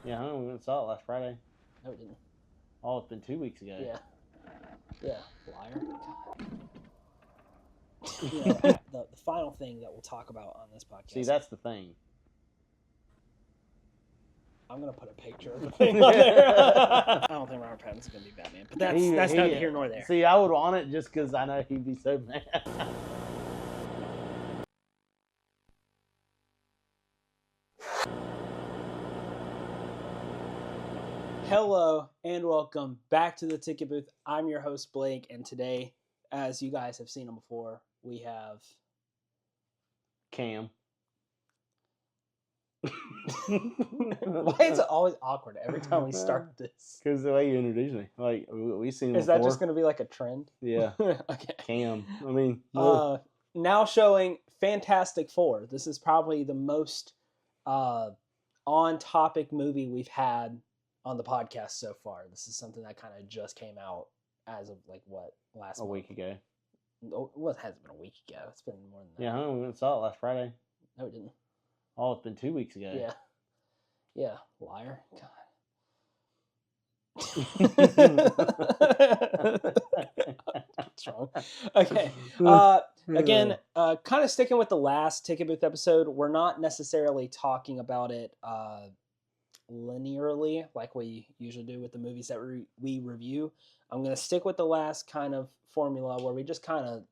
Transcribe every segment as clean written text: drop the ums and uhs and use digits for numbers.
Yeah, we went and saw it last Friday. No, it didn't. Oh, it's been 2 weeks ago. Yeah. Yeah. Liar. The final thing that we'll talk about on this podcast. See, that's the thing. I'm gonna put a picture of the thing on there. I don't think Robert Pattinson's gonna be Batman, but that's neither here nor there. See, I would want it just because I know he'd be so mad. Hello and welcome back to the Ticket Booth. I'm your host Blake, and today, as you guys have seen him before, we have Cam. Why is it always awkward every time we start this? Because the way you introduce me, like we've seen him before. Is that just going to be like a trend? Yeah. Okay. Cam. I mean, now showing Fantastic Four. This is probably the most on-topic movie we've had on the podcast so far. This is something that kind of just came out as of last week ago. Well, it hasn't been a week ago. It's been more than that. Yeah, we went and saw it last Friday. No, it didn't. Oh, it's been 2 weeks ago. Yeah. Yeah, liar. What's wrong? Okay. Again, kind of sticking with the last Ticket Booth episode, we're not necessarily talking about it linearly like we usually do with the movies that we review. I'm going to stick with the last kind of formula where we just kind of,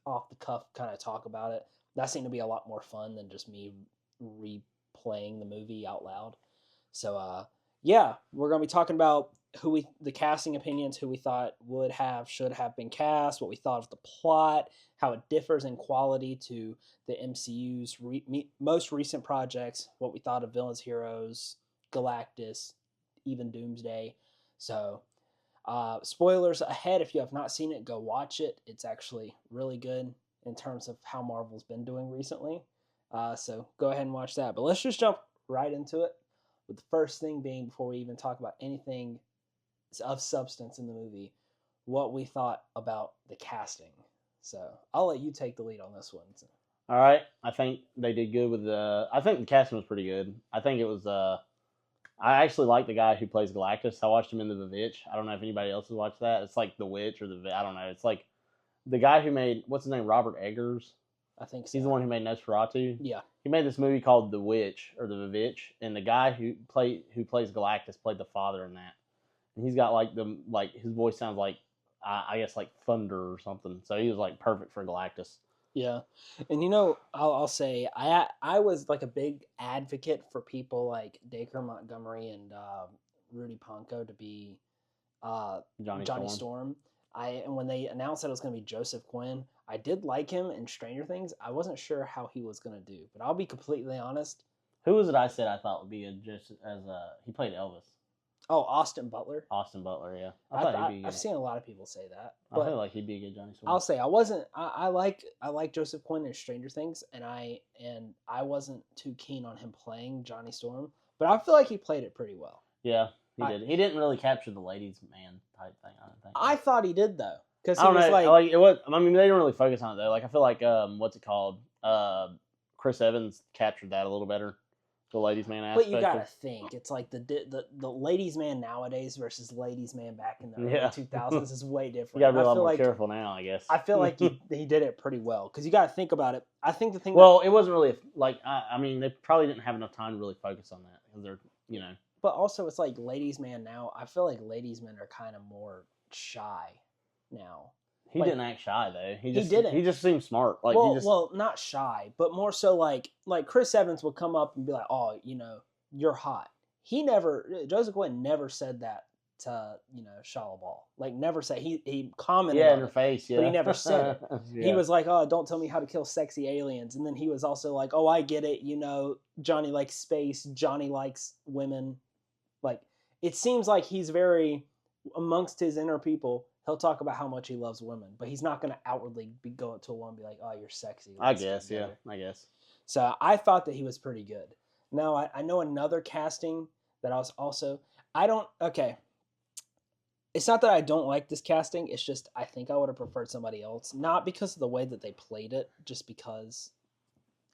off the cuff kind of talk about it. That seemed to be a lot more fun than just me replaying the movie out loud. So, we're going to be talking about the casting opinions, who we thought should have been cast, what we thought of the plot, how it differs in quality to the MCU's most recent projects, what we thought of Villains, Heroes, Galactus, even Doomsday. So, spoilers ahead. If you have not seen it, go watch it. It's actually really good in terms of how Marvel's been doing recently. So go ahead and watch that. But let's just jump right into it, with the first thing being, before we even talk about anything of substance in the movie, what we thought about the casting. So I'll let you take the lead on this one. All right. I think they did good with I think the casting was pretty good. I think it was... I actually like the guy who plays Galactus. I watched him in The Witch. I don't know if anybody else has watched that. It's like The Witch or I don't know. It's like the guy who made... What's his name? Robert Eggers? I think so. He's the one who made Nosferatu. Yeah. He made this movie called The Witch or The Witch, and the guy who plays Galactus played the father in that. And he's got his voice sounds like I guess like thunder or something. So he was like perfect for Galactus. Yeah, and I'll say I was like a big advocate for people like Dacre Montgomery and Rudy Ponco to be Johnny Storm. And when they announced that it was going to be Joseph Quinn, I did like him in Stranger Things. I wasn't sure how he was going to do, but I'll be completely honest. Who was it I said I thought would be he played Elvis? Oh, Austin Butler. Austin Butler, yeah. I've seen a lot of people say that. I feel like he'd be a good Johnny Storm. I'll say I like Joseph Quinn in Stranger Things, and I wasn't too keen on him playing Johnny Storm, but I feel like he played it pretty well. Yeah, he did. He didn't really capture the ladies' man type thing. I don't think. I thought he did though, because he was like it was. I mean, they didn't really focus on it though. Like I feel like what's it called? Chris Evans captured that a little better. The ladies' man aspect. But you gotta think, it's like the ladies' man nowadays versus ladies' man back in the early 2000s is way different. You gotta be a lot more careful now, I guess. I feel like he did it pretty well, because you gotta think about it. I think the thing. Well, it wasn't really I mean, they probably didn't have enough time to really focus on that because they're But also, it's like ladies' man now. I feel like ladies' men are kind of more shy now. He didn't act shy though. He didn't. He just seemed smart. Like well, not shy, but more so like Chris Evans would come up and be like, "Oh, you're hot." Joseph Quinn never said that to Shia LaBeouf. Like never said. He commented. Yeah, in her face. Yeah, but he never said it. Yeah. He was like, "Oh, don't tell me how to kill sexy aliens." And then he was also like, "Oh, I get it. Johnny likes space. Johnny likes women." Like it seems like he's very amongst his inner people. He'll talk about how much he loves women, but he's not going to outwardly go up to a woman and be like, "Oh, you're sexy." I guess, yeah. I guess. So I thought that he was pretty good. Now, I know another casting that I was also... Okay. It's not that I don't like this casting. It's just I think I would have preferred somebody else. Not because of the way that they played it, just because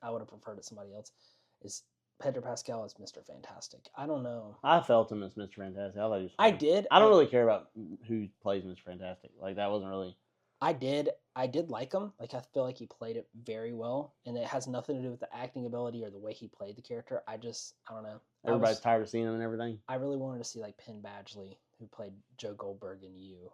I would have preferred it somebody else. Is Pedro Pascal is Mr. Fantastic. I don't know. I felt him as Mr. Fantastic. I thought he was I fine. did. I don't really care about who plays Mr. Fantastic. Like, that wasn't really. I did like him. Like, I feel like he played it very well, and it has nothing to do with the acting ability or the way he played the character. I don't know. Everybody's tired of seeing him and everything. I really wanted to see like Penn Badgley, who played Joe Goldberg in You.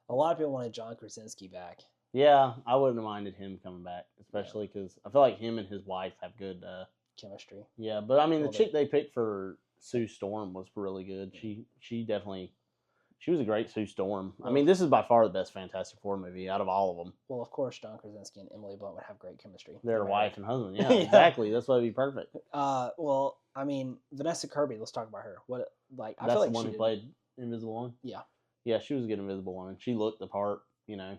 A lot of people wanted John Krasinski back. Yeah, I wouldn't have minded him coming back, especially because I feel like him and his wife have good chemistry. Yeah, but I mean, the chick they picked for Sue Storm was really good. Yeah. She definitely. She was a great Sue Storm. I mean, this is by far the best Fantastic Four movie out of all of them. Well, of course, John Krasinski and Emily Blunt would have great chemistry. They're wife and husband. Yeah, exactly. That's why it'd be perfect. Well, I mean, Vanessa Kirby. Let's talk about her. What like? I That's feel like the one who played Invisible Woman. Yeah. Yeah, she was a good Invisible Woman. She looked the part. You know,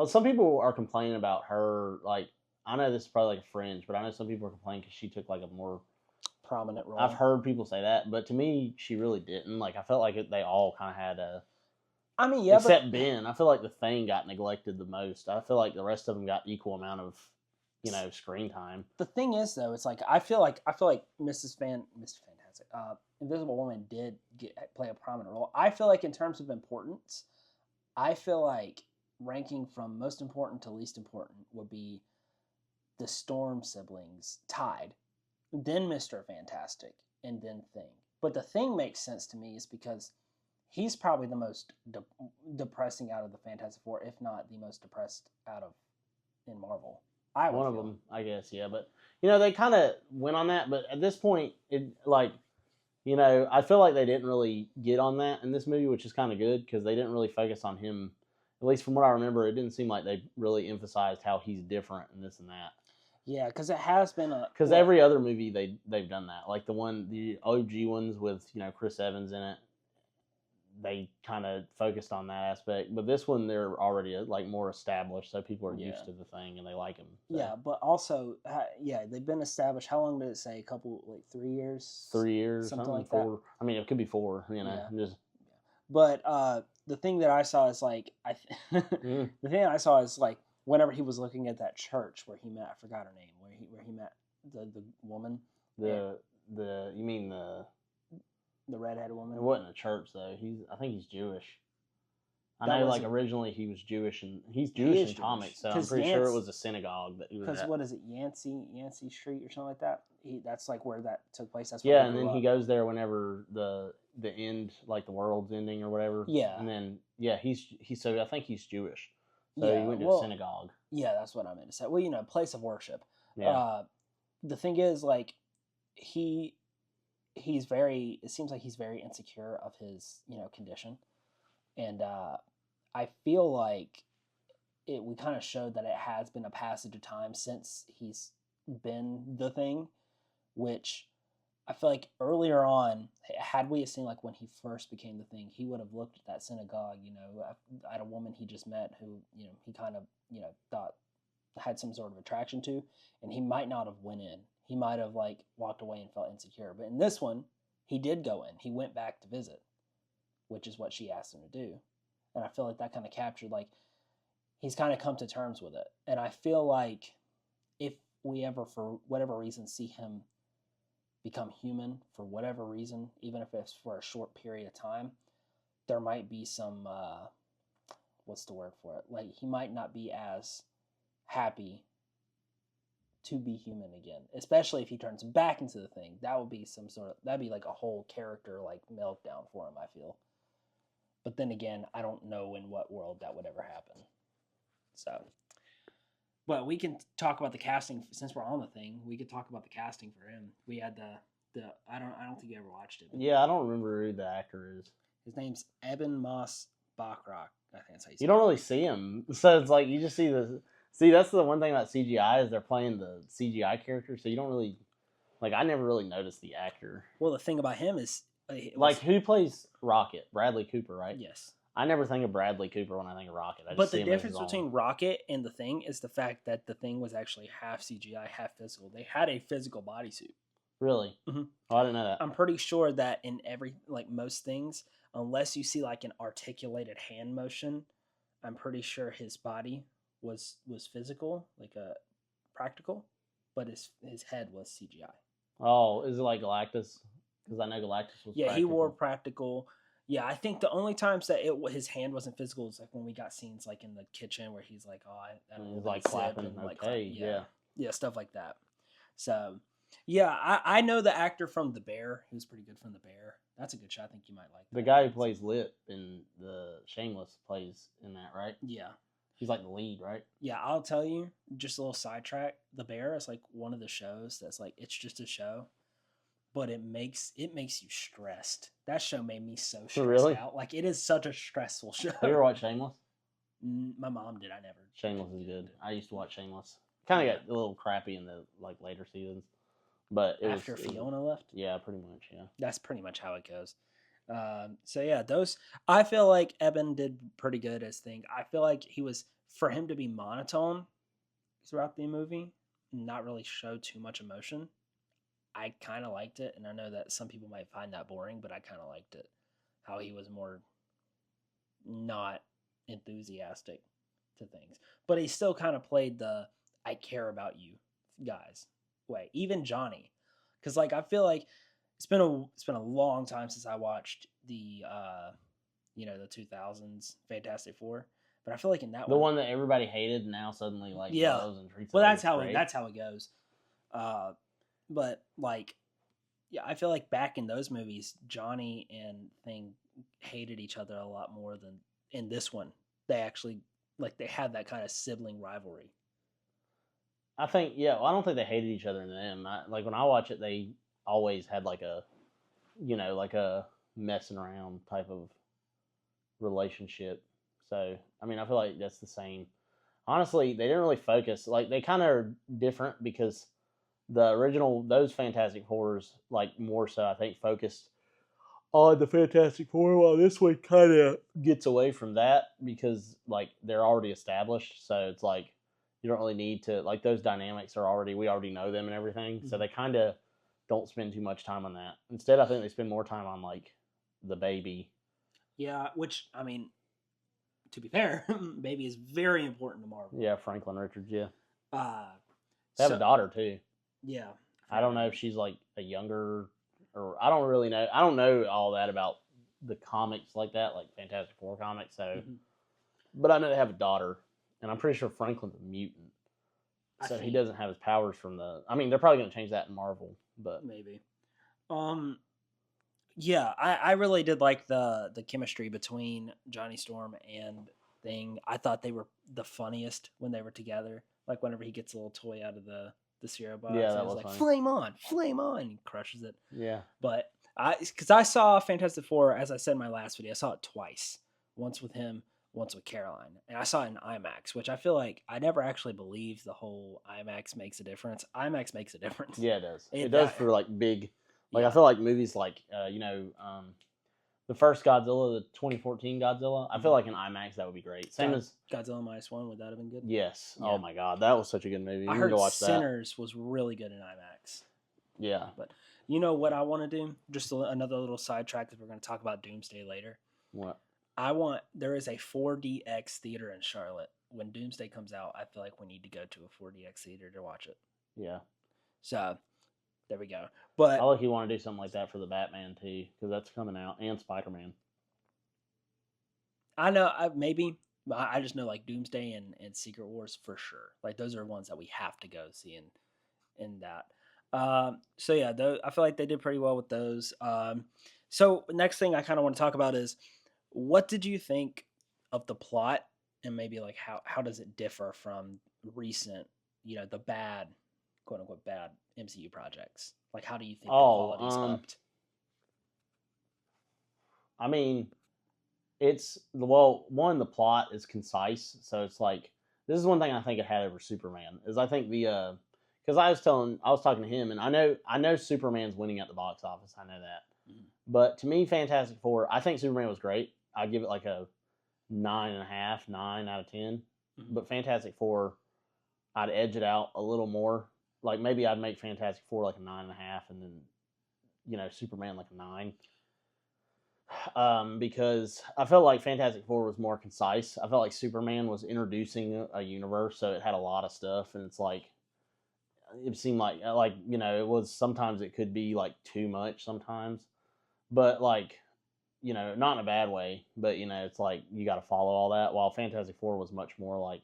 some people are complaining about her. Like, I know this is probably like a fringe, but I know some people are complaining because she took like a more prominent role. I've heard people say that, but to me, she really didn't. Like, I felt like they all kind of had a. I mean, yeah, except Ben. I feel like the Thing got neglected the most. I feel like the rest of them got equal amount of, screen time. The thing is, though, it's like I feel like Mr. Fantastic, Invisible Woman did play a prominent role. I feel like in terms of importance, I feel like ranking from most important to least important would be the Storm siblings tied, then Mr. Fantastic, and then Thing. But the Thing makes sense to me is because he's probably the most depressing out of the Fantastic Four, if not the most depressed out of in Marvel. One of them, I guess, yeah. But they kind of went on that. But at this point, I feel like they didn't really get on that in this movie, which is kind of good because they didn't really focus on him. At least from what I remember, it didn't seem like they really emphasized how he's different and this and that. Yeah, because it has been because every other movie they've done that. Like the OG ones with Chris Evans in it, they kind of focused on that aspect. But this one, they're already like more established, so people are used to the Thing and they like him. So. Yeah, but also, they've been established. How long did it say? A couple, like 3 years? 3 years, something like 4. That. I mean, it could be 4. But the thing that I saw is like the thing I saw is like whenever he was looking at that church where he met, I forgot her name, where he met the woman. You mean the redhead woman? It wasn't a church though. I think he's Jewish. I know, like originally he was Jewish, and he's Jewish in comics, so I'm pretty sure it was a synagogue that he was at. Because what is it, Yancey Street or something like that? That's like where that took place. That's where and then he goes there whenever the end, like the world's ending or whatever. Yeah, and then he's so I think he's Jewish, so he went to a synagogue. Yeah, that's what I meant to say. Well, place of worship. Yeah. The thing is, like, he's very. It seems like he's very insecure of his, condition, and I feel like we kind of showed that it has been a passage of time since he's been the Thing, which I feel like earlier on, had we seen like when he first became the Thing, he would have looked at that synagogue, at a woman he just met who, he kind of, thought had some sort of attraction to, and he might not have went in. He might have like walked away and felt insecure. But in this one, he did go in. He went back to visit, which is what she asked him to do. And I feel like that kind of captured, like, he's kind of come to terms with it. And I feel like if we ever, for whatever reason, see him become human, for whatever reason, even if it's for a short period of time, there might be some, what's the word for it? Like, he might not be as happy to be human again, especially if he turns back into the Thing. That would be that'd be like a whole character, like, meltdown for him, I feel. But then again, I don't know in what world that would ever happen. So, but we can talk about the casting since we're on the Thing. We could talk about the casting for him. We had the I don't think you ever watched it. Yeah, I don't remember who the actor is. His name's Eben Moss Bachrach. I think that's how you say it. You don't really see him, so it's like you just see the. See, that's the one thing about CGI is they're playing the CGI character, so you don't really like. I never really noticed the actor. Well, the thing about him is. Like, who plays Rocket? Bradley Cooper, right? Yes. I never think of Bradley Cooper when I think of Rocket. But the difference between Rocket and the Thing is the fact that the Thing was actually half CGI, half physical. They had a physical bodysuit. Really? Mm-hmm. Oh, I didn't know that. I'm pretty sure that in most things, unless you see like an articulated hand motion, I'm pretty sure his body was physical, like a practical, but his head was CGI. Oh, is it like Galactus? Because I know Galactus was Yeah, he practical. wore practical. Yeah, I think the only times that his hand wasn't physical is like when we got scenes like in the kitchen where he's like, oh, I don't And know, he's the like zip clapping. and like Okay, yeah, yeah, stuff like that. So, yeah, I know the actor from The Bear. He was pretty good from The Bear. That's a good show. I think you might like that. The guy who plays Lip in the Shameless plays in that, right? Yeah. He's like the lead, right? Yeah, I'll tell you, just a little sidetrack. The Bear is like one of the shows that's like it's just a show, but it makes you stressed. That show made me so stressed Really? out. Like it is such a stressful show. Have you ever watched Shameless? My mom did. I never. Shameless is good. I used to watch Shameless. Kind of got a little crappy in the like later seasons, but After Fiona left. Yeah, pretty much. Yeah, that's pretty much how it goes. So yeah, those I feel like Eben did pretty good as thing. I feel like he was for him to be monotone throughout the movie, not really show too much emotion. I kind of liked it, and I know that some people might find that boring, but I kind of liked it. How he was more not enthusiastic to things, but he still kind of played the "I care about you" guys way. Even Johnny, because like I feel like it's been a long time since I watched the the 2000s Fantastic Four, but I feel like in that the one that everybody hated now suddenly like loves and treats. Well, it that's like how great. that's how it goes. But like, yeah, I feel like back in those movies, Johnny and Thing hated each other a lot more than in this one. They actually like they had that kind of sibling rivalry. I think well, I don't think they hated each other in them. Like when I watch it, they always had like a like a messing around type of relationship. So I mean, I feel like that's the same. Honestly, they didn't really focus. Like they kind of are different because the original those Fantastic Fours like more so I think focused on the Fantastic Four, while this one kind of gets away from that because like they're already established. So it's like you don't really need to like those dynamics are already we already know them and everything. Mm-hmm. So they kind of don't spend too much time on that. Instead, I think they spend more time on like the baby. Yeah, which I mean, to be fair, baby is very important to Marvel. Yeah, Franklin Richards. Yeah. They have a daughter too. Yeah. I don't know if she's like a younger or I don't really know. I don't know all that about the comics like that, like Fantastic Four comics. So, but I know they have a daughter, and I'm pretty sure Franklin's a mutant, so he doesn't have his powers from the. I mean, they're probably going to change that in Marvel, but maybe. Yeah, I really did like the chemistry between Johnny Storm and Thing. I thought they were the funniest when they were together. Like whenever he gets a little toy out of the cereal box, yeah, that was like funny. flame on, and he crushes it. Yeah, but because I saw Fantastic Four, as I said in my last video, I saw it twice. Once with him, once with Caroline, and I saw it in IMAX, which I feel like I never actually believed the whole IMAX makes a difference. IMAX makes a difference. Yeah, it does. It does for like big. Like yeah. I feel like movies like the first Godzilla, the 2014 Godzilla. I feel like in IMAX that would be great. Same as Godzilla -1. Would that have been good? Yes. Yeah. Oh my God, that was such a good movie. I heard go watch Sinners was really good in IMAX. Yeah. But you know what I want to do? Just another little sidetrack because we're going to talk about Doomsday later. What? There is a 4DX theater in Charlotte. When Doomsday comes out, I feel like we need to go to a 4DX theater to watch it. Yeah. So there we go. But I like you want to do something like that for the Batman too, because that's coming out, and Spider-Man. I know, maybe. I just know like Doomsday and Secret Wars for sure. Like those are ones that we have to go see in that. So yeah, I feel like they did pretty well with those. So next thing I kind of want to talk about is what did you think of the plot, and maybe like how does it differ from recent, the bad, quote unquote bad MCU projects? Like how do you think the quality's upped? I mean, the plot is concise, so it's like this is one thing I think it had over Superman is I think the because I was talking to him, and I know Superman's winning at the box office. I know that, but to me, Fantastic Four, I think Superman was great. I give it like a 9.5, 9 out of 10. But Fantastic Four, I'd edge it out a little more. Like maybe I'd make Fantastic Four like a 9.5, and then Superman like a 9. Because I felt like Fantastic Four was more concise. I felt like Superman was introducing a universe, so it had a lot of stuff, and it's like it seemed like it was sometimes it could be like too much sometimes, but like not in a bad way, but it's like you got to follow all that. While Fantastic Four was much more like,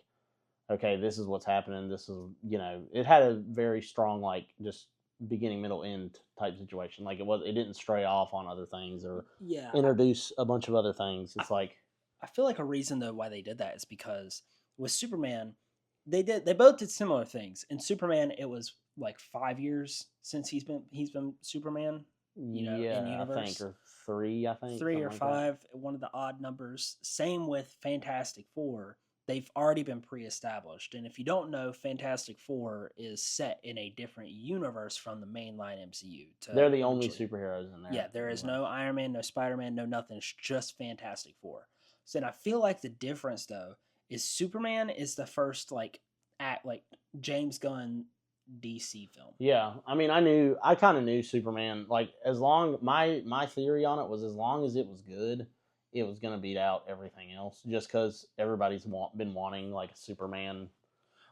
okay, this is what's happening. This is it had a very strong like just beginning, middle, end type situation. Like it didn't stray off on other things or Yeah, introduce a bunch of other things. It's like I feel like a reason though why they did that is because with Superman, they both did similar things. In Superman, it was like 5 years since he's been Superman, in yeah, I think universe. or three, I think Three something or like that. five, one of the odd numbers. Same with Fantastic Four. They've already been pre-established, and if you don't know, Fantastic Four is set in a different universe from the mainline MCU. They're To the only originally, superheroes in yeah, there. there is no Iron Man, no Spider Man, no nothing. It's just Fantastic Four. So, and I feel like the difference though is Superman is the first like James Gunn DC film. Yeah, I mean, I kind of knew Superman. Like, as long my theory on it was, as long as it was good, it was gonna beat out everything else. Just because everybody's been wanting like a Superman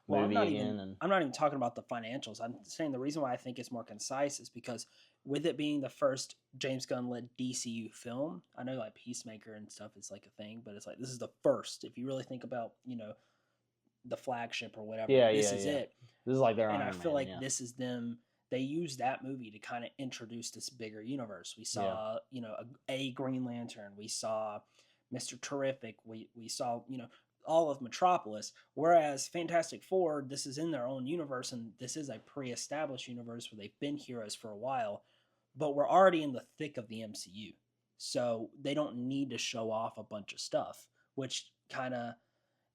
Well, movie again, and I'm not even talking about the financials. I'm saying the reason why I think it's more concise is because with it being the first James Gunn led DCU film, I know like Peacemaker and stuff is like a thing, but it's like this is the first. If you really think about, the flagship or whatever, yeah, this yeah, is yeah. it. This is like their And I Iron feel Man. like Yeah, this is them. They used that movie to kind of introduce this bigger universe. We yeah, saw, a Green Lantern. We saw Mr. Terrific. We saw, all of Metropolis. Whereas Fantastic Four, this is in their own universe, and this is a pre-established universe where they've been heroes for a while, but we're already in the thick of the MCU, so they don't need to show off a bunch of stuff, which kind of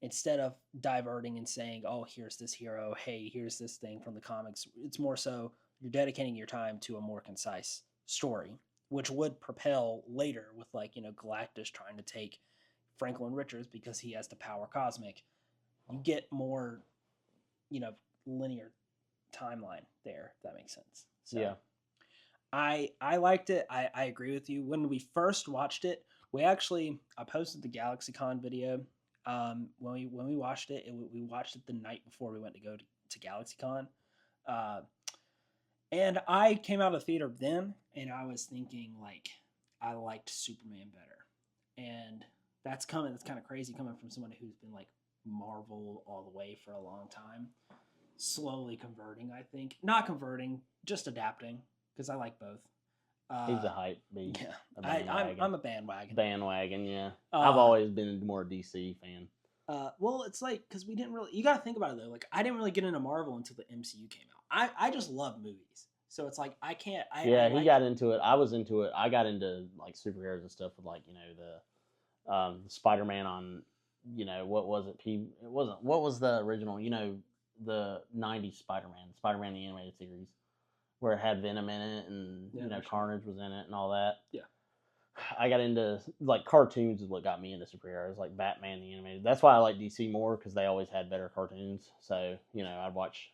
instead of diverting and saying, "Oh, here's this hero. Hey, here's this thing from the comics." It's more so you're dedicating your time to a more concise story, which would propel later with Galactus trying to take Franklin Richards because he has the power cosmic. You get more, you know, linear timeline there. If that makes sense. So yeah. I liked it. I agree with you. When we first watched it, I posted the GalaxyCon video. When we watched it, we watched it the night before we went to go to GalaxyCon. Uh, and I came out of the theater then, and I was thinking like I liked Superman better, and that's coming. That's kind of crazy coming from someone who's been like Marvel all the way for a long time. Slowly converting, I think. Not converting, just adapting because I like both. He's a hype beast. Yeah, A bandwagon. I'm a bandwagon. Bandwagon, yeah. Uh, I've always been more DC fan. Well, it's like because we didn't really. You got to think about it though. Like I didn't really get into Marvel until the MCU came out. I just love movies, so it's like I can't. Yeah, he got into it. I was into it. I got into like superheroes and stuff with like the Spider Man on what was it? It wasn't what was the original? The '90s Spider Man the animated series, where it had Venom in it and Carnage was in it and all that. Yeah. I got into like cartoons is what got me into superheroes, like Batman the animated. That's why I like DC more because they always had better cartoons. So I'd watch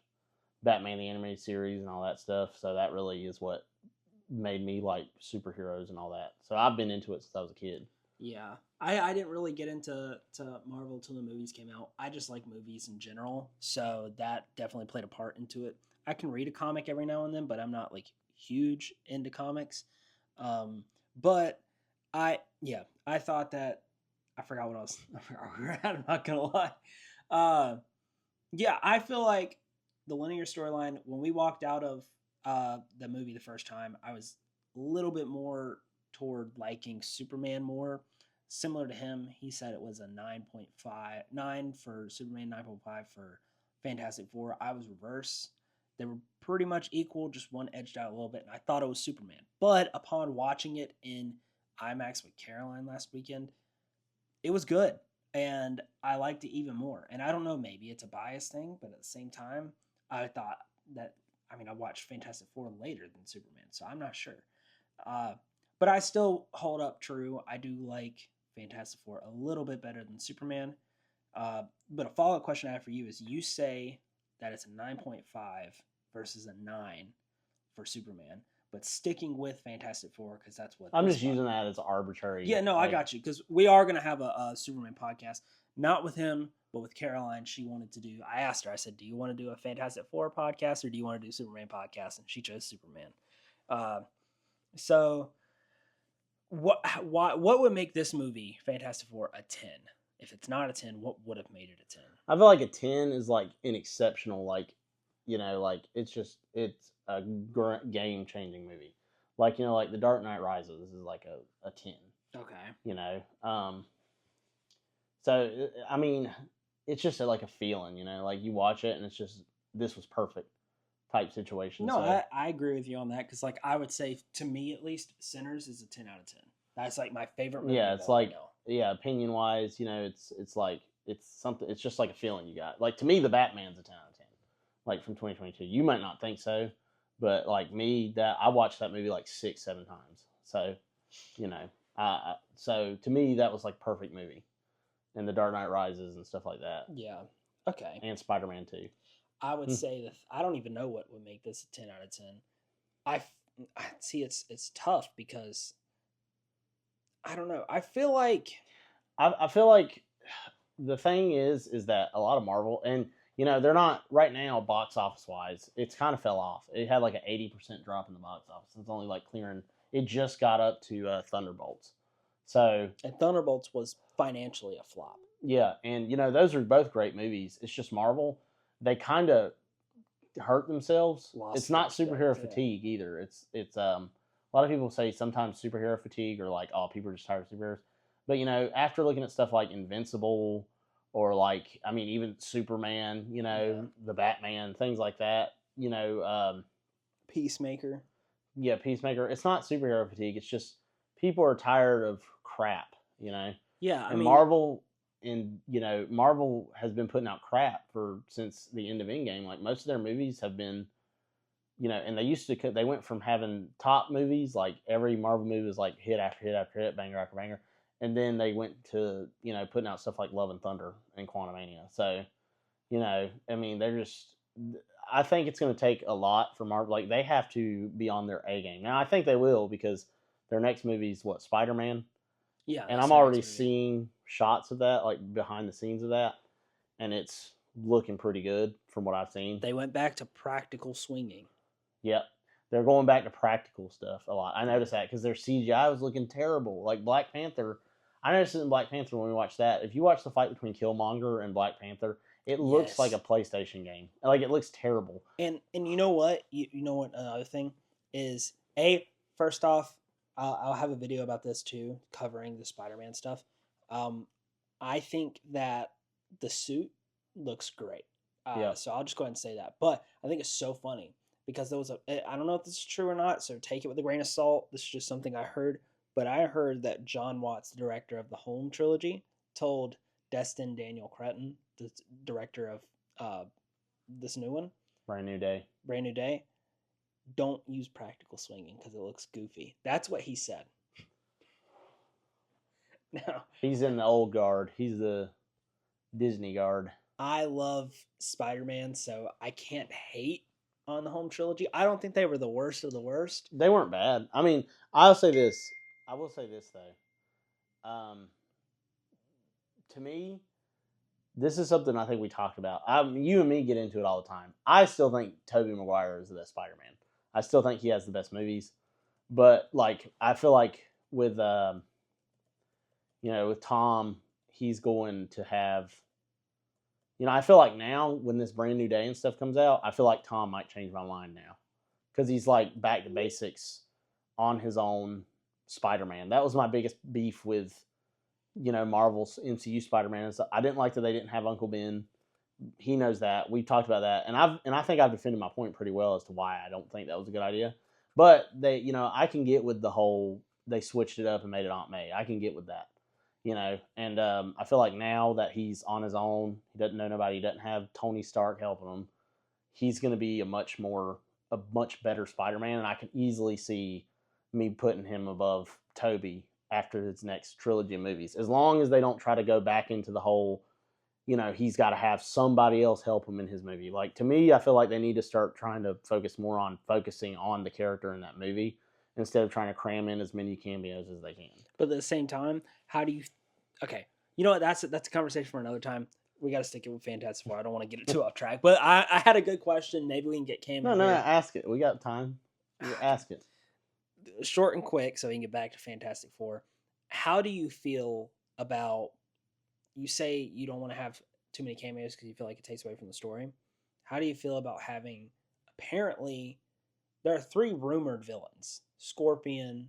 Batman the animated series and all that stuff. So that really is what made me like superheroes and all that. So I've been into it since I was a kid. Yeah, I didn't really get into Marvel until the movies came out. I just like movies in general, so that definitely played a part into it. I can read a comic every now and then, but I'm not like huge into comics. But I thought that I forgot what else. I forgot where we're at. I'm not gonna lie. Yeah, I feel like the linear storyline when we walked out of the movie the first time, I was a little bit more toward liking Superman more. Similar to him, he said it was a 9.59 for Superman, 9.5 for Fantastic Four. I was reverse. They were pretty much equal, just one edged out a little bit, and I thought it was Superman. But upon watching it in IMAX with Caroline last weekend, it was good, and I liked it even more. And I don't know, maybe it's a bias thing, but at the same time, I thought that, I watched Fantastic Four later than Superman, so I'm not sure. But I still hold up true. I do like Fantastic Four a little bit better than Superman. But a follow-up question I have for you is you say that it's a 9.5 versus a 9 for Superman, but sticking with Fantastic Four because that's what I'm just using that as arbitrary. Yeah, no, I got you because we are going to have a Superman podcast not with him, but with Caroline. She wanted to do. I asked her. I said, "Do you want to do a Fantastic Four podcast or do you want to do Superman podcast?" And she chose Superman. So what would make this movie Fantastic Four a 10? If it's not a 10, what would have made it a 10? I feel like a 10 is like an exceptional, like, like it's a game changing movie. Like, like The Dark Knight Rises is like a 10. Okay. So I mean, it's just like a feeling, like you watch it and it's just, this was perfect type situation. No, so. I agree with you on that because, like, I would say, to me at least, Sinners is a 10 out of 10. That's like my favorite movie. Yeah, it's like, opinion wise, it's like, it's something, it's just like a feeling you got. Like, to me, the Batman's a 10 out of 10, like from 2022. You might not think so, but like me, that I watched that movie like 6-7 times. So, so to me, that was like perfect movie, and The Dark Knight Rises and stuff like that. Yeah. Okay. And Spider-Man 2. I would say that I don't even know what would make this a 10 out of 10. I see it's tough because I don't know. I feel like the thing is that a lot of Marvel, and they're not right now box office wise. It's kind of fell off. It had like an 80% drop in the box office. It's only like clearing. It just got up to Thunderbolts. So, and Thunderbolts was financially a flop. Yeah, and those are both great movies. It's just Marvel, they kind of hurt themselves. It's not superhero fatigue either. It's a lot of people say sometimes superhero fatigue, or like, oh, people are just tired of superheroes. But after looking at stuff like Invincible, or like, I mean, even Superman, the Batman, things like that, Peacemaker. Yeah, Peacemaker. It's not superhero fatigue. It's just people are tired of crap, Yeah, I and mean, Marvel has been putting out crap since the end of Endgame. Like, most of their movies have been, and they went from having top movies, like every Marvel movie was like hit after hit after hit, banger after banger, and then they went to putting out stuff like Love and Thunder and Quantumania. So, I mean, I think it's going to take a lot for Marvel. Like, they have to be on their A game. Now, I think they will, because their next movie is Spider-Man. Yeah, and I'm already seeing shots of that, like behind the scenes of that, and it's looking pretty good from what I've seen. They went back to practical swinging. Yep, they're going back to practical stuff a lot. I noticed that because their CGI was looking terrible. Like Black Panther, I noticed it in Black Panther when we watched that. If you watch the fight between Killmonger and Black Panther, it looks like a PlayStation game. Like, it looks terrible. And you know what? You know what? Another thing is, first off, I'll have a video about this too, covering the Spider-Man stuff. I think that the suit looks great. So I'll just go ahead and say that. But I think it's so funny because there was I don't know if this is true or not, so take it with a grain of salt. This is just something I heard. But I heard that John Watts, the director of the Home trilogy, told Destin Daniel Cretton, the director of this new one, Brand New Day, don't use practical swinging because it looks goofy. That's what he said. Now, he's in the old guard. He's the Disney guard. I love Spider-Man, so I can't hate on the Home trilogy. I don't think they were the worst of the worst. They weren't bad. I mean, I will say this though. To me, this is something I think we talked about. You and me get into it all the time. I still think Tobey Maguire is the best Spider-Man. I still think he has the best movies. But, like, I feel like with Tom, he's going to have, I feel like now when this Brand New Day and stuff comes out, I feel like Tom might change my mind now. Because he's, like, back to basics on his own Spider-Man. That was my biggest beef with, Marvel's MCU Spider-Man. I didn't like that they didn't have Uncle Ben. He knows that. We talked about that. And I think I've defended my point pretty well as to why I don't think that was a good idea. But I can get with the whole, they switched it up and made it Aunt May. I can get with that. And I feel like now that he's on his own, he doesn't know nobody, he doesn't have Tony Stark helping him, he's going to be a much better Spider-Man, and I can easily see me putting him above Tobey after his next trilogy of movies. As long as they don't try to go back into the whole, he's got to have somebody else help him in his movie. Like, to me, I feel like they need to start trying to focusing on the character in that movie instead of trying to cram in as many cameos as they can. But at the same time, You know what? That's a conversation for another time. We got to stick it with Fantastic Four. I don't want to get it too off track. But I had a good question. Maybe we can get Cam No, in no, no. here. Ask it. We got time. Ask it. Short and quick, so we can get back to Fantastic Four. How do you feel about? You say you don't want to have too many cameos because you feel like it takes away from the story. How do you feel about having? Apparently, there are 3 rumored villains: Scorpion,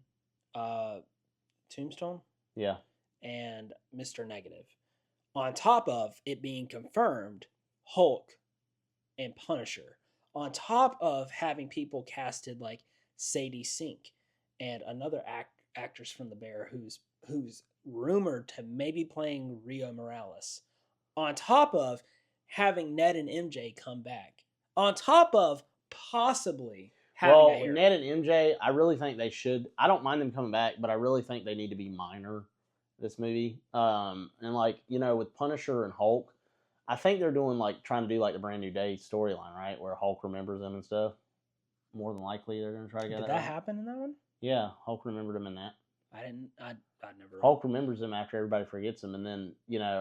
Tombstone, Yeah. and Mr. Negative. On top of it being confirmed, Hulk and Punisher. On top of having people casted like Sadie Sink and another actress from The Bear who's rumored to maybe playing Rio Morales. On top of having Ned and MJ come back. On top of possibly having a Well, Harry. Ned and MJ, I really think they should. I don't mind them coming back, but I really think they need to be minor this movie. And like with Punisher and Hulk, I think they're doing like trying to do like the Brand New Day storyline, right, where Hulk remembers them and stuff. More than likely, they're gonna try to get Did that. that Right. happen in that one? Yeah, Hulk remembered him in that. I didn't. I never. Hulk remembers him after everybody forgets him, and then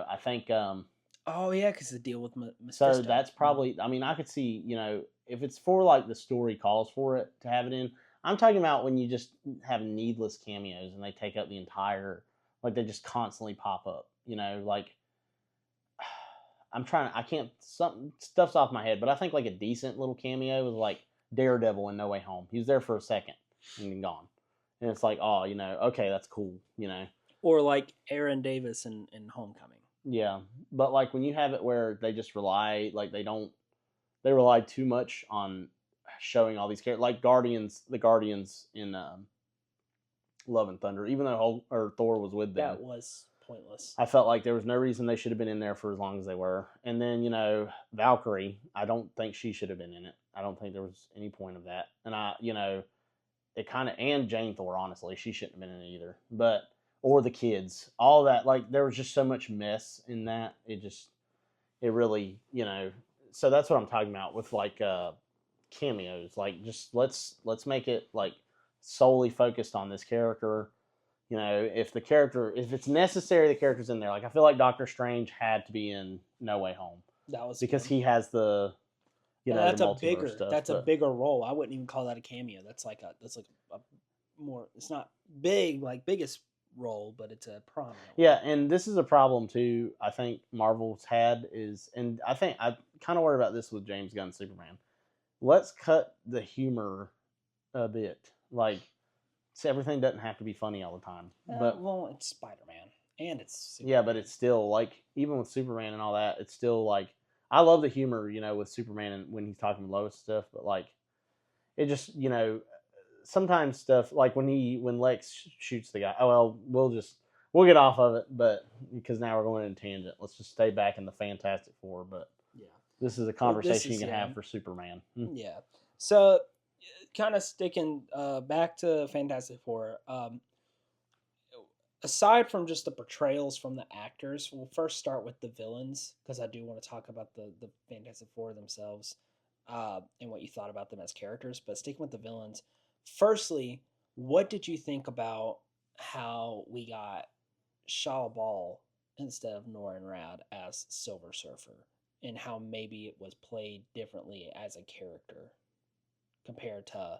I think. Oh yeah, because the deal with So Mephisto. that's probably. I mean, I could see. If it's for like the story calls for it to have it in. I'm talking about when you just have needless cameos and they take up the entire. Like they just constantly pop up. Like. I'm trying. I can't. Some stuff's off my head, but I think like a decent little cameo was like Daredevil in No Way Home. He was there for a second and then gone, and it's like, oh, okay, that's cool. Or like Aaron Davis in Homecoming. Yeah, but like when you have it where they just rely, like they rely too much on showing all these characters, like the Guardians in Love and Thunder. Even though Hulk or Thor was with them, That was pointless. I felt like there was no reason they should have been in there for as long as they were. And then Valkyrie, I don't think she should have been in it. I don't think there was any point of that. And it kind of and Jane Thor, honestly, she shouldn't have been in it either. But or the kids, all that, like there was just so much mess in that. It really, so that's what I'm talking about with like cameos. Like just let's make it like solely focused on this character. If it's necessary, the character's in there. Like I feel like Doctor Strange had to be in No Way Home. That was because he has the that's the a bigger stuff, that's a bigger role. I wouldn't even call that a cameo. That's like a more. It's not big like biggest role, but it's a prominent. Yeah, and this is a problem too. I think Marvel's had is, and I think I kind of worry about this with James Gunn's Superman. Let's cut the humor a bit. Like, so everything doesn't have to be funny all the time. But well, it's Spider-Man, and it's Superman. Yeah, but it's still like even with Superman and all that, it's still like I love the humor, with Superman and when he's talking with Lois stuff. But like, it just sometimes stuff like when Lex shoots the guy. Oh well, we'll get off of it, but because now we're going in a tangent. Let's just stay back in the Fantastic Four. But yeah, this is a conversation you can have for Superman. Yeah. So, kind of sticking back to Fantastic Four. Aside from just the portrayals from the actors, we'll first start with the villains because I do want to talk about the Fantastic Four themselves and what you thought about them as characters. But sticking with the villains, firstly, what did you think about how we got Shia LaBeouf instead of Norrin Rad as Silver Surfer, and how maybe it was played differently as a character compared to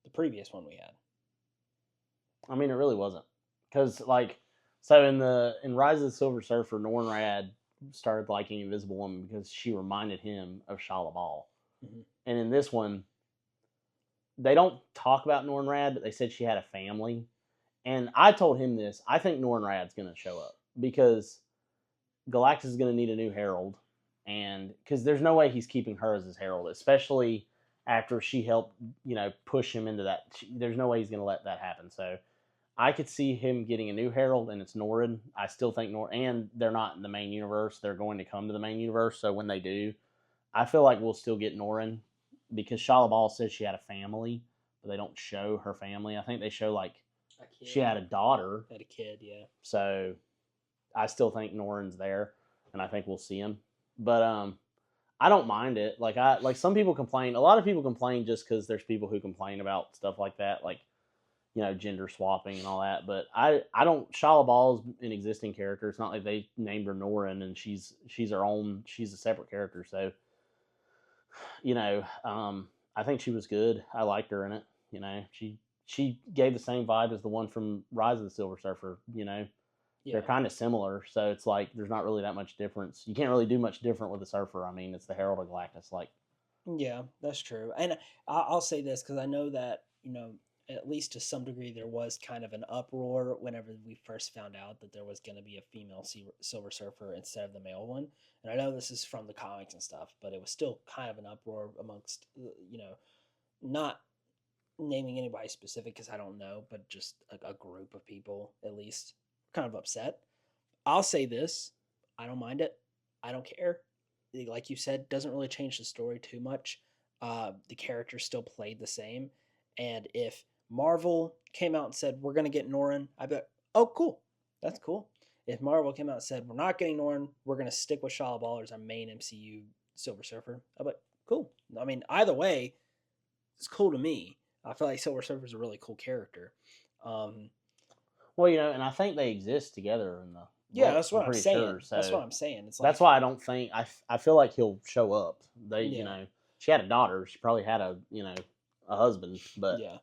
the previous one we had? I mean, it really wasn't. Because so in Rise of the Silver Surfer, Norrin Rad started liking Invisible Woman because she reminded him of Shia LaBeouf. Mm-hmm. And in this one, they don't talk about Norrin Rad, but they said she had a family. And I told him this. I think Norrin Rad's going to show up because Galactus is going to need a new Herald, and because there's no way he's keeping her as his Herald, especially after she helped push him into that. There's no way he's going to let that happen. So I could see him getting a new Herald, and it's Norrin. I still think and they're not in the main universe. They're going to come to the main universe. So when they do, I feel like we'll still get Norrin because Shia LaBeouf says she had a family, but they don't show her family. I think they show like she had a daughter. Had a kid, yeah. So I still think Norrin's there, and I think we'll see him. But I don't mind it. Like some people complain. A lot of people complain just because there's people who complain about stuff like that. Like gender swapping and all that. But I don't. Shala Ball's an existing character. It's not like they named her Norin and she's her own. She's a separate character. So I think she was good. I liked her in it. She gave the same vibe as the one from Rise of the Silver Surfer. Yeah. They're kind of similar, so it's like there's not really that much difference. You can't really do much different with the Surfer. I mean, it's the Herald of Galactus. Like, Yeah, that's true. And I'll say this because I know that, at least to some degree, there was kind of an uproar whenever we first found out that there was going to be a female Silver Surfer instead of the male one. And I know this is from the comics and stuff, but it was still kind of an uproar amongst, not naming anybody specific because I don't know, but just a group of people at least kind of upset. I'll say this: I don't mind it. I don't care. Like you said, doesn't really change the story too much. The characters still played the same, and if Marvel came out and said we're gonna get Norrin, I bet, oh cool, that's cool. If Marvel came out and said we're not getting Norrin, we're gonna stick with Shala Ball as our main MCU Silver Surfer, I bet cool. I mean, either way, it's cool to me. I feel like Silver Surfer is a really cool character. well, and I think they exist together in the Yeah, book. that's what I'm pretty saying. sure. So That's what I'm saying. It's like that's why I don't think I feel like he'll show up. Yeah. She had a daughter. She probably had a husband, but yeah.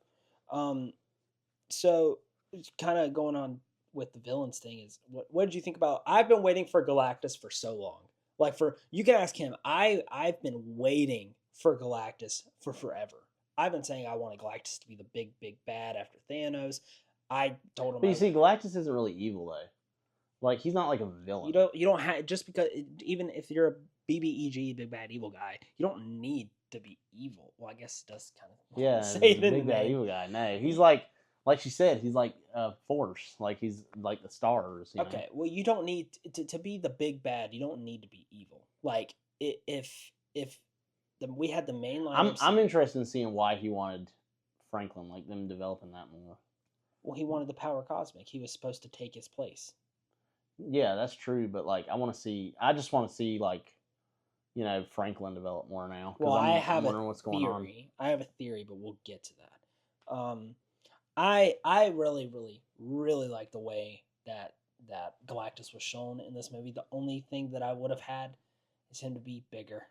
So kind of going on with the villains thing is what did you think about? I've been waiting for Galactus for so long. Like you can ask him. I've been waiting for Galactus for forever. I've been saying I wanted Galactus to be the big bad after Thanos. I told him. But you see, Galactus isn't really evil though. Like he's not like a villain. You don't have just because even if you're a BBEG big bad evil guy, you don't need to be evil. Well, I guess it does kind of Yeah, say he's the a big bad name. evil guy. No, he's like she said, he's like a force. Like he's like the stars. Okay, well, you don't need to be the big bad. You don't need to be evil. Like if we had the mainline. I'm interested in seeing why he wanted Franklin, like them developing that more. Well, he wanted the power cosmic. He was supposed to take his place. Yeah, that's true. But like, I just want to see like, Franklin develop more now. Well, I'm wondering what's going on. I have a theory, but we'll get to that. I really, really, really like the way that Galactus was shown in this movie. The only thing that I would have had is him to be bigger.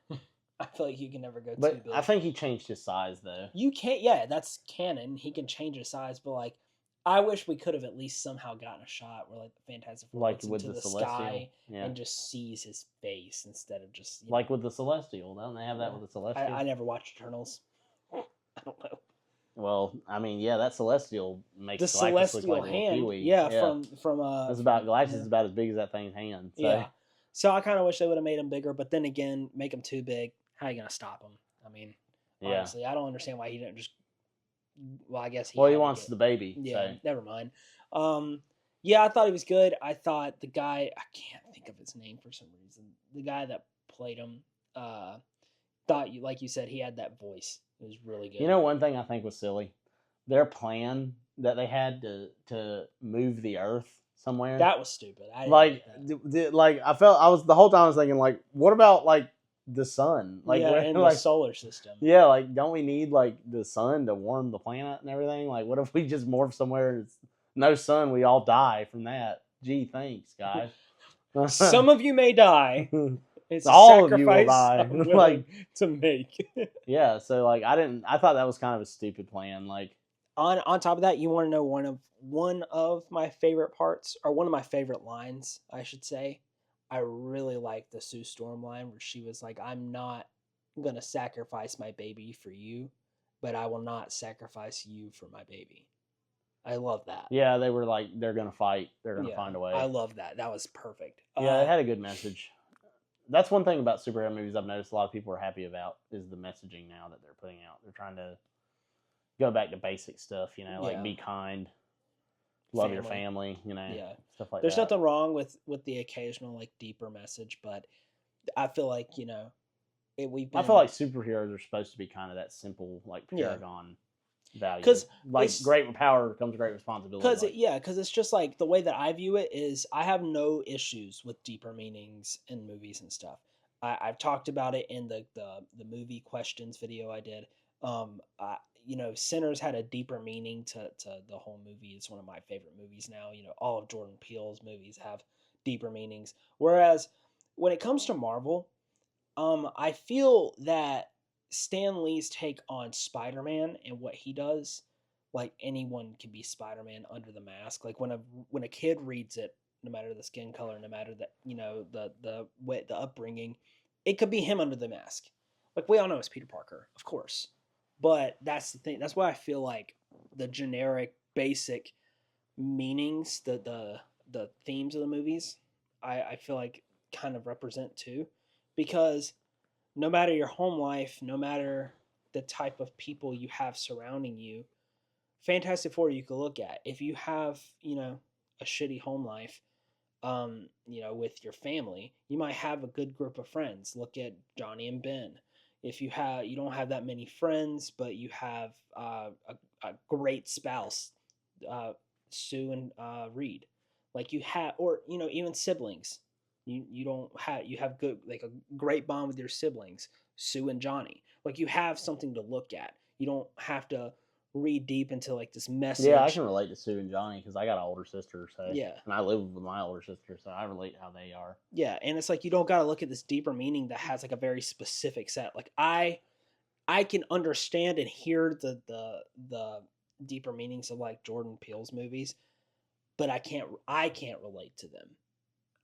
I feel like you can never go too big. I think he changed his size though. You can't. Yeah, that's canon. He can change his size, but like, I wish we could have at least somehow gotten a shot where like the Fantastic Four looks into the sky and just sees his face instead of just like with the Celestial. Don't they have that with the Celestial? I never watched Eternals. I don't know. Well, I mean, yeah, that Celestial makes the Galactus Celestial look like hand. a kiwi. Yeah, from It's about Galactus is about as big as that thing's hand. So. Yeah. So I kind of wish they would have made him bigger, but then again, make him too big. How are you gonna stop him? I mean, honestly, I don't understand why he didn't just. Well, I guess he wants the baby. Yeah, so. Never mind. Yeah, I thought he was good. I thought the guy, I can't think of his name for some reason. The guy that played him, thought like you said, he had that voice. It was really good. One thing I think was silly, their plan that they had to move the Earth somewhere. That was stupid. I was the whole time I was thinking like, what about like the sun? Like in the solar system. Yeah, like don't we need like the sun to warm the planet and everything? Like what if we just morph somewhere it's no sun, we all die from that? Gee, thanks, guys. Some of you may die. It's all of you will die. Like to make. Yeah, so like I thought that was kind of a stupid plan. Like on top of that, you want to know one of my favorite parts, or one of my favorite lines, I should say. I really like the Sue Storm line where she was like, "I'm not gonna sacrifice my baby for you, but I will not sacrifice you for my baby." I love that. Yeah, they were like, they're gonna fight. They're gonna find a way. I love that. That was perfect. Yeah, it had a good message. That's one thing about superhero movies I've noticed a lot of people are happy about is the messaging now that they're putting out. They're trying to go back to basic stuff, like be kind, love your family, stuff like that. There's nothing wrong with the occasional like deeper message, but I feel like I feel like superheroes are supposed to be kind of that simple like paragon value. Because like great power comes great responsibility. Because it's just like the way that I view it is I have no issues with deeper meanings in movies and stuff. I've talked about it in the movie questions video I did. Sinners had a deeper meaning to the whole movie. It's one of my favorite movies now. All of Jordan Peele's movies have deeper meanings. Whereas when it comes to Marvel, I feel that Stan Lee's take on Spider-Man and what he does, like anyone can be Spider-Man under the mask. Like when a kid reads it, no matter the skin color, no matter the upbringing, it could be him under the mask. Like we all know it's Peter Parker, of course. But that's the thing. That's why I feel like the generic, basic meanings, the themes of the movies, I feel like kind of represent too, because no matter your home life, no matter the type of people you have surrounding you, Fantastic Four you could look at. If you have, a shitty home life, with your family, you might have a good group of friends. Look at Johnny and Ben. If you don't have that many friends, but you have a great spouse, Sue and Reed, like you have, or even siblings. You have good, like a great bond with your siblings, Sue and Johnny. Like you have something to look at. You don't have to read deep into like this message. Yeah, I can relate to Sue and Johnny because I got an older sister, so Yeah. and I live with my older sister, so I relate how they are. Yeah, and it's like you don't got to look at this deeper meaning that has like a very specific set. Like I can understand and hear the deeper meanings of like Jordan Peele's movies, but I can't relate to them.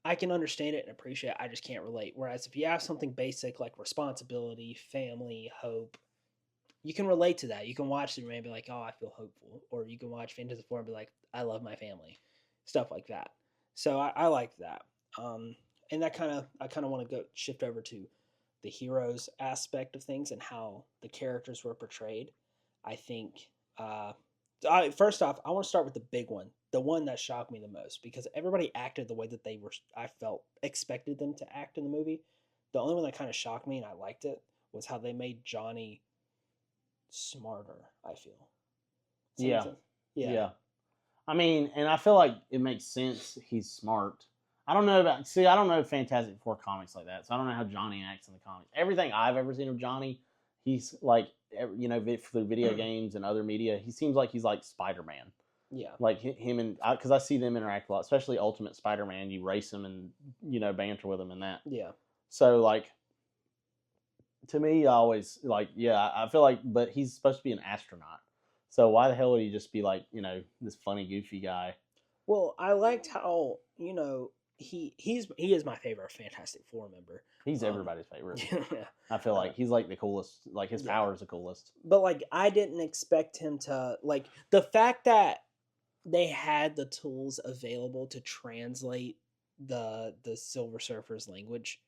I can understand it and appreciate it. I just can't relate. Whereas if you have something basic like responsibility, family, hope, you can relate to that. You can watch Superman and be like, oh, I feel hopeful. Or you can watch Fantastic Four and be like, I love my family. Stuff like that. So I like that. And I kind of want to go shift over to the heroes aspect of things and how the characters were portrayed. I think first off, I want to start with the big one, the one that shocked me the most, because everybody acted the way that I felt expected them to act in the movie. The only one that kind of shocked me and I liked it was how they made Johnny smarter. I feel. Yeah. I mean, and I feel like it makes sense. He's smart. I don't know Fantastic Four comics like that, so I don't know how Johnny acts in the comics. Everything I've ever seen of Johnny, he's like, through video games and other media, he seems like he's like Spider-Man. Yeah. Like him and because I see them interact a lot, especially Ultimate Spider-Man. You race him and banter with him and that. Yeah. So like, to me, I always like, I feel like, but he's supposed to be an astronaut. So why the hell would he just be like, this funny, goofy guy? Well, I liked how, he is my favorite Fantastic Four member. He's everybody's favorite. Yeah. I feel like he's like the coolest. Like his power is the coolest. But like, I didn't expect him to like the fact that they had the tools available to translate the Silver Surfer's language.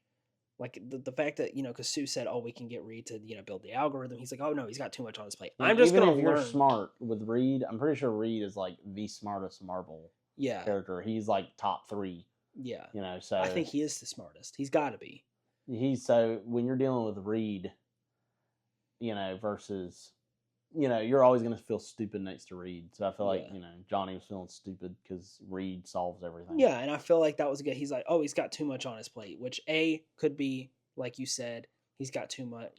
Like the fact that because Sue said, "Oh, we can get Reed to build the algorithm." He's like, "Oh no, he's got too much on his plate. I'm just even gonna if learn." You're smart with Reed, I'm pretty sure Reed is like the smartest Marvel character. He's like top 3. Yeah, So I think he is the smartest. He's got to be. So when you're dealing with Reed, versus. You're always going to feel stupid next to Reed. So I feel like, Johnny was feeling stupid because Reed solves everything. Yeah, and I feel like that was good. He's like, oh, he's got too much on his plate, which could be, like you said, he's got too much,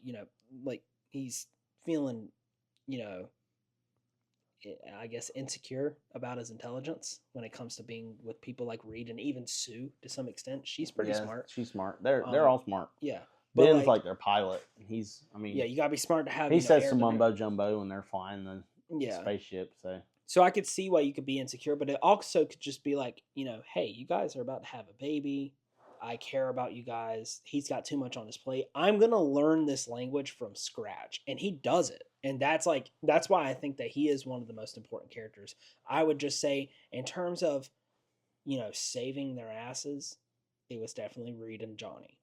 like he's feeling, I guess insecure about his intelligence when it comes to being with people like Reed and even Sue to some extent. She's pretty smart. She's smart. They're all smart. Yeah. Ben's like their pilot. Yeah, you gotta be smart to have. He says some mumbo jumbo when they're flying the spaceship. So I could see why you could be insecure, but it also could just be like, hey, you guys are about to have a baby. I care about you guys. He's got too much on his plate. I'm gonna learn this language from scratch, and he does it. And that's why I think that he is one of the most important characters. I would just say, in terms of, saving their asses, it was definitely Reed and Johnny.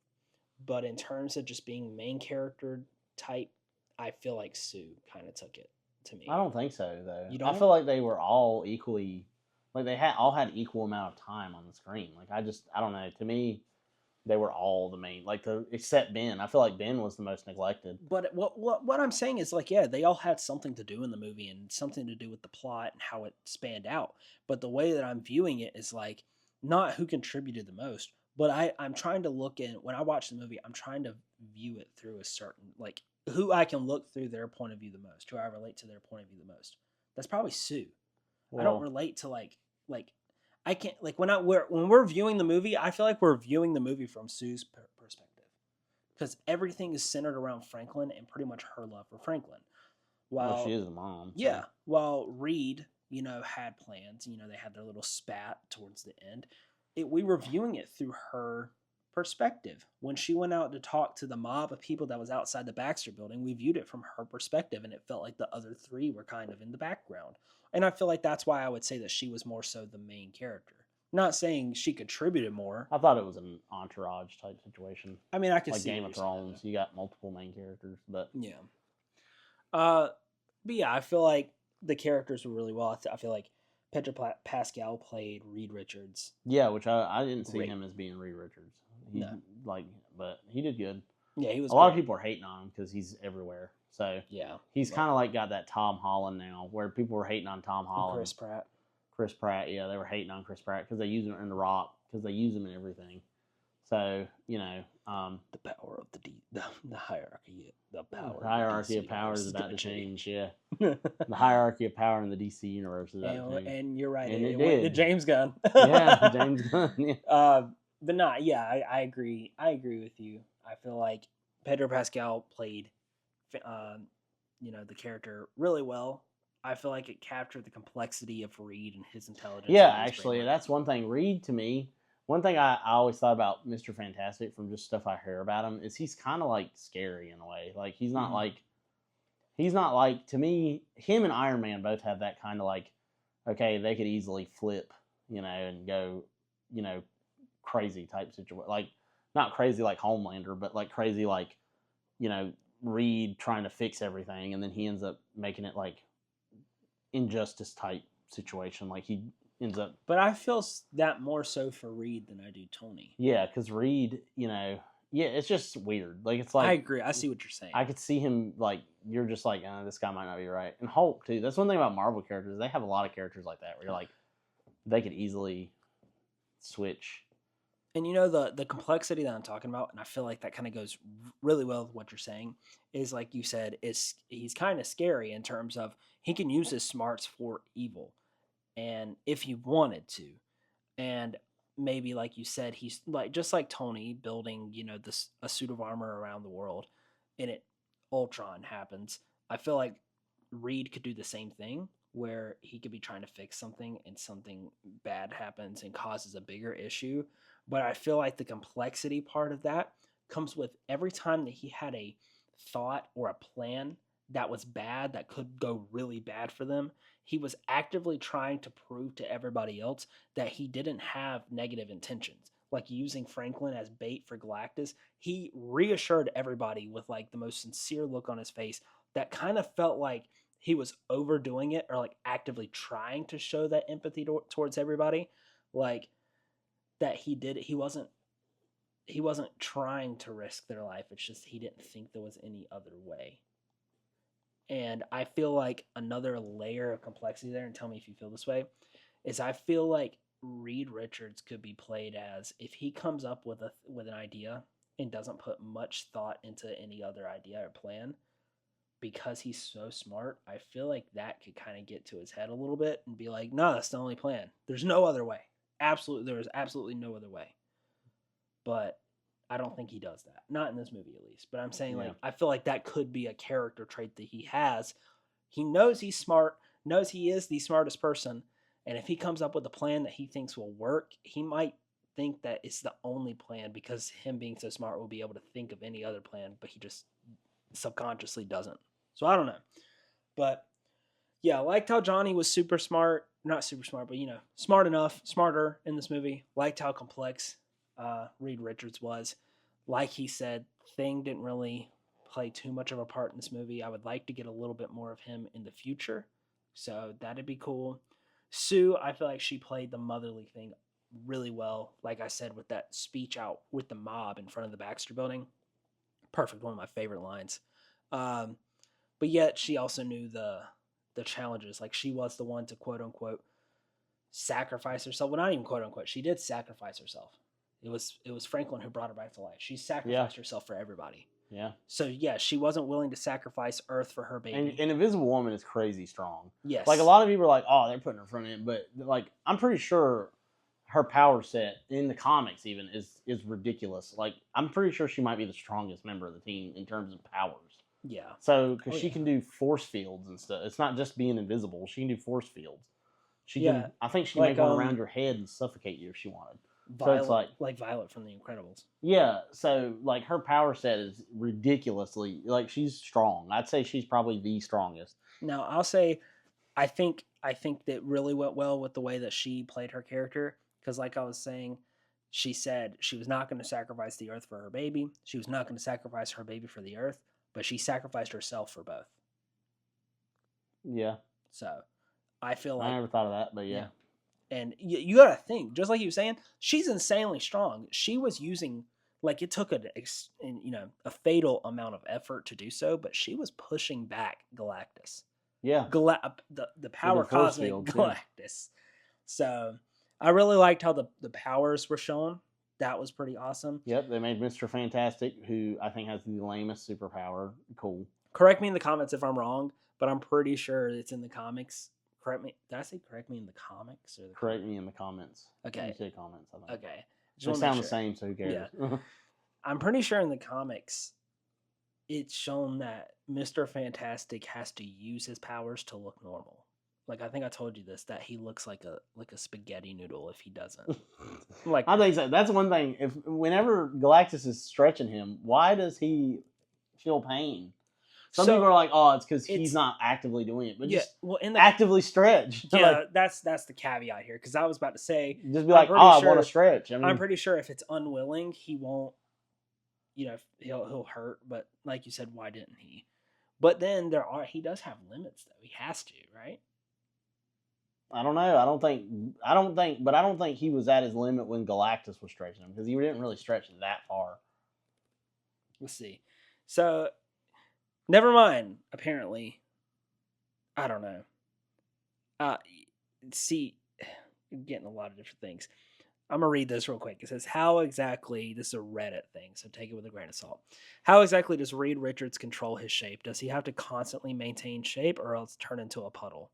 But in terms of just being main character type, I feel like Sue kind of took it to me. I don't think so, though. You don't? I feel like they were all equally, like they all had equal amount of time on the screen. Like I don't know. To me, they were all the main, except Ben. I feel like Ben was the most neglected. But what I'm saying is like, yeah, they all had something to do in the movie and something to do with the plot and how it spanned out. But the way that I'm viewing it is like not who contributed the most. But I'm trying to look in, when I watch the movie, I'm trying to view it through a certain, like, who I can look through their point of view the most, who I relate to their point of view the most. That's probably Sue. I don't Well, relate to like I can't like when we're viewing the movie, I feel like we're viewing the movie from Sue's perspective because everything is centered around Franklin and pretty much her love for Franklin. well, she While is the mom. yeah, So. while Reed, had plans. They had their little spat towards the end. We were viewing it through her perspective. When she went out to talk to the mob of people that was outside the Baxter building, we viewed it from her perspective, and it felt like the other three were kind of in the background. And I feel like that's why I would say that she was more so the main character. Not saying she contributed more. I thought it was an entourage type situation. I mean, I could like see Game of Thrones. You got multiple main characters, but yeah. But yeah, I feel like the characters were really well. I feel like Pedro Pascal played Reed Richards. yeah, which I didn't see Great. him as being Reed Richards. No. But he did good. Yeah, he was. A lot of people are hating on him because he's everywhere. So Yeah, he's kind of like got that Tom Holland now, where people were hating on Tom Holland. Chris Pratt, yeah, they were hating on Chris Pratt because they use him in The Rock, because they use him in everything. So the power of the hierarchy, the hierarchy of power is about to change. Yeah, the hierarchy of power in the DC universe is about to change. And you're right, And it went to James Gunn. Yeah, James Gunn. Yeah. But not, yeah, I agree. I agree with you. I feel like Pedro Pascal played, the character really well. I feel like it captured the complexity of Reed and his intelligence. Yeah, actually, that's one thing. Reed, to me, one thing I always thought about Mr. Fantastic from just stuff I hear about him is he's kind of like scary in a way. Like he's not like to me. Him and Iron Man both have that kind of like, okay, they could easily flip, and go, crazy type situation. Like not crazy like Homelander, but like crazy like, Reed trying to fix everything, and then he ends up making it like Injustice type situation. Like he ends up. But I feel that more so for Reed than I do Tony. Yeah, because Reed, it's just weird. Like it's like I agree. I see what you're saying. I could see him like you're just like, this guy might not be right. And Hulk too. That's one thing about Marvel characters. They have a lot of characters like that where you're like, they could easily switch. And the complexity that I'm talking about, and I feel like that kind of goes really well with what you're saying, is like you said, he's kind of scary in terms of he can use his smarts for evil, and if he wanted to, and maybe like you said, he's like just like Tony building a suit of armor around the world, and Ultron happens. I feel like Reed could do the same thing, where he could be trying to fix something and something bad happens and causes a bigger issue. But I feel like the complexity part of that comes with every time that he had a thought or a plan that was bad, that could go really bad for them, he was actively trying to prove to everybody else that he didn't have negative intentions. Like using Franklin as bait for Galactus, he reassured everybody with like the most sincere look on his face that kind of felt like he was overdoing it, or like actively trying to show that empathy towards everybody. Like that he wasn't trying to risk their life. It's just he didn't think there was any other way. And I feel like another layer of complexity there, and tell me if you feel this way, is I feel like Reed Richards could be played as, if he comes up with an idea and doesn't put much thought into any other idea or plan, because he's so smart, I feel like that could kind of get to his head a little bit and be like, no, that's the only plan. There's no other way. There is absolutely no other way. But I don't think he does that. Not in this movie, at least. But I'm saying, like, I feel like that could be a character trait that he has. He knows he's smart, knows he is the smartest person, and if he comes up with a plan that he thinks will work, he might think that it's the only plan because him being so smart will be able to think of any other plan, but he just subconsciously doesn't. So I don't know. But yeah, I liked how Johnny was super smart. Not super smart, but smart enough, smarter in this movie. Liked how complex Reed Richards was. Like he said, Thing didn't really play too much of a part in this movie. I would like to get a little bit more of him in the future. So that'd be cool. Sue, I feel like she played the motherly thing really well. Like I said, with that speech out with the mob in front of the Baxter building. Perfect. One of my favorite lines. But yet she also knew the challenges. Like she was the one to quote unquote sacrifice herself. Well, not even quote unquote. She did sacrifice herself. It was Franklin who brought her back to life. She sacrificed herself for everybody. Yeah. So yeah, she wasn't willing to sacrifice Earth for her baby. And Invisible Woman is crazy strong. Yes. Like, a lot of people are like, oh, they're putting her in front of it. But, like, I'm pretty sure her power set in the comics even is ridiculous. Like, I'm pretty sure she might be the strongest member of the team in terms of powers. Yeah. So, because she can do force fields and stuff. It's not just being invisible. She can do force fields. She can. I think she can make one around your head and suffocate you if she wanted. Violet, so it's like Violet from The Incredibles. Yeah, so like her power set is ridiculously, like, she's strong. I'd say she's probably the strongest. Now I'll say, I think that really went well with the way that she played her character, because like I was saying, she said she was not going to sacrifice the Earth for her baby. She was not going to sacrifice her baby for the Earth, but she sacrificed herself for both. Yeah. So I feel like I never thought of that, but yeah. And you got to think, just like you were saying, she's insanely strong. She was using, like, it took a fatal amount of effort to do so, but she was pushing back Galactus. Yeah. The power cosmic Galactus. Yeah. So I really liked how the powers were shown. That was pretty awesome. Yep, they made Mr. Fantastic, who I think has the lamest superpower, cool. Correct me in the comments if I'm wrong, but I'm pretty sure it's in the comics. Correct me. Did I say correct me in the comics? Or correct me in the comments. Okay. You said comments, I think. Okay. They sound the same, so who cares? Yeah. I'm pretty sure in the comics, it's shown that Mr. Fantastic has to use his powers to look normal. Like, I think I told you this, that he looks like a spaghetti noodle if he doesn't. Like, I think so. That's one thing. Whenever Galactus is stretching him, why does he feel pain? Some people are like, oh, it's because he's not actively doing it, but just actively stretch. Yeah, like, that's the caveat here, because I was about to say, just be like, oh, I want to stretch. I mean, I'm pretty sure if it's unwilling, he won't. He'll hurt. But like you said, why didn't he? But then he does have limits though. He has to, right? I don't know. I don't think he was at his limit when Galactus was stretching him, because he didn't really stretch that far. Let's see. So. Never mind, apparently. I don't know. See, I'm getting a lot of different things. I'm going to read this real quick. It says, how exactly, this is a Reddit thing, so take it with a grain of salt. How exactly does Reed Richards control his shape? Does he have to constantly maintain shape or else turn into a puddle?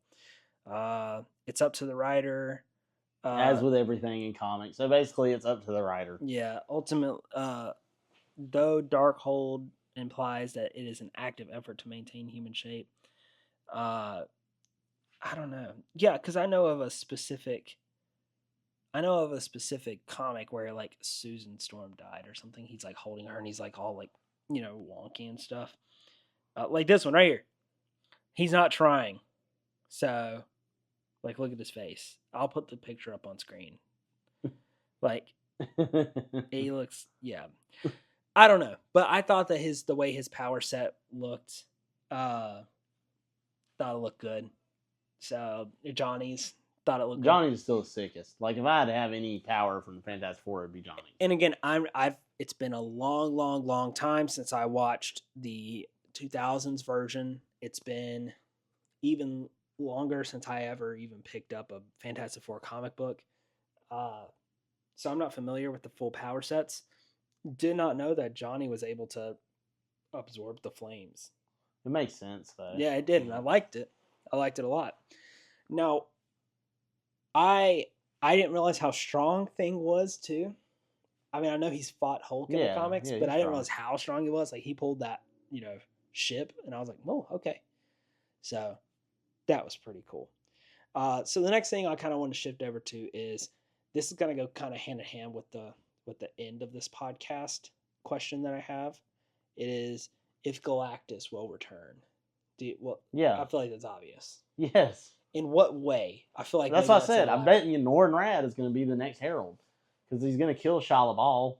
It's up to the writer. As with everything in comics. So basically, it's up to the writer. Yeah, ultimately, though Darkhold implies that it is an active effort to maintain human shape. I don't know. Yeah, because I know of a specific comic where like Susan Storm died or something. He's like holding her and he's like all like wonky and stuff. Like this one right here. He's not trying. So, like, look at his face. I'll put the picture up on screen. Like, he looks, yeah. I don't know, but I thought that the way his power set looked, thought it looked good. So Johnny's thought it looked. Johnny's good. Still the sickest. Like, if I had to have any power from the Fantastic Four, it'd be Johnny. And again, it's been a long time since I watched the 2000s version. It's been even longer since I ever even picked up a Fantastic Four comic book. So I'm not familiar with the full power sets. Did not know that Johnny was able to absorb the flames. It makes sense, though. Yeah, it did, and I liked it. I liked it a lot. Now, I didn't realize how strong Thing was, too. I mean, I know he's fought Hulk in the comics, but I didn't realize how strong he was. Like, he pulled that, ship, and I was like, oh, okay. So, that was pretty cool. So, the next thing I kind of want to shift over to is, this is going to go kind of hand in hand with the end of this podcast question that I have. It is, if Galactus will return. I feel like that's obvious. Yes. In what way? I feel like that's what I said. I'm betting you Norrin Rad is going to be the next Herald, because he's going to kill Shia LaBeouf.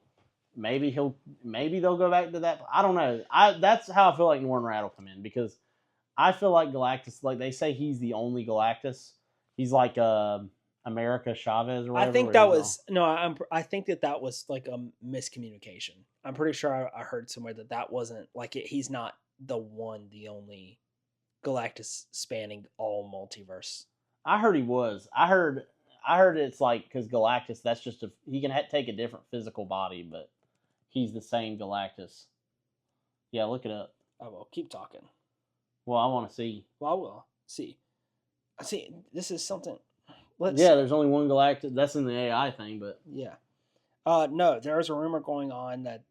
Maybe they'll go back to that. I don't know. That's how I feel like Norrin Rad will come in, because I feel like Galactus, like they say, he's the only Galactus. He's like America Chavez or whatever. I think that was I think that was like a miscommunication. I'm pretty sure I heard somewhere that wasn't like it. He's not the only Galactus spanning all multiverse. I heard he was. I heard it's like, because Galactus, that's just he can take a different physical body, but he's the same Galactus. Yeah, look it up. I will keep talking. Well, I want to see. Well, I will see. See, this is something. Let's. Yeah, there's only one galactic. That's in the AI thing, but Yeah. No, there is a rumor going on that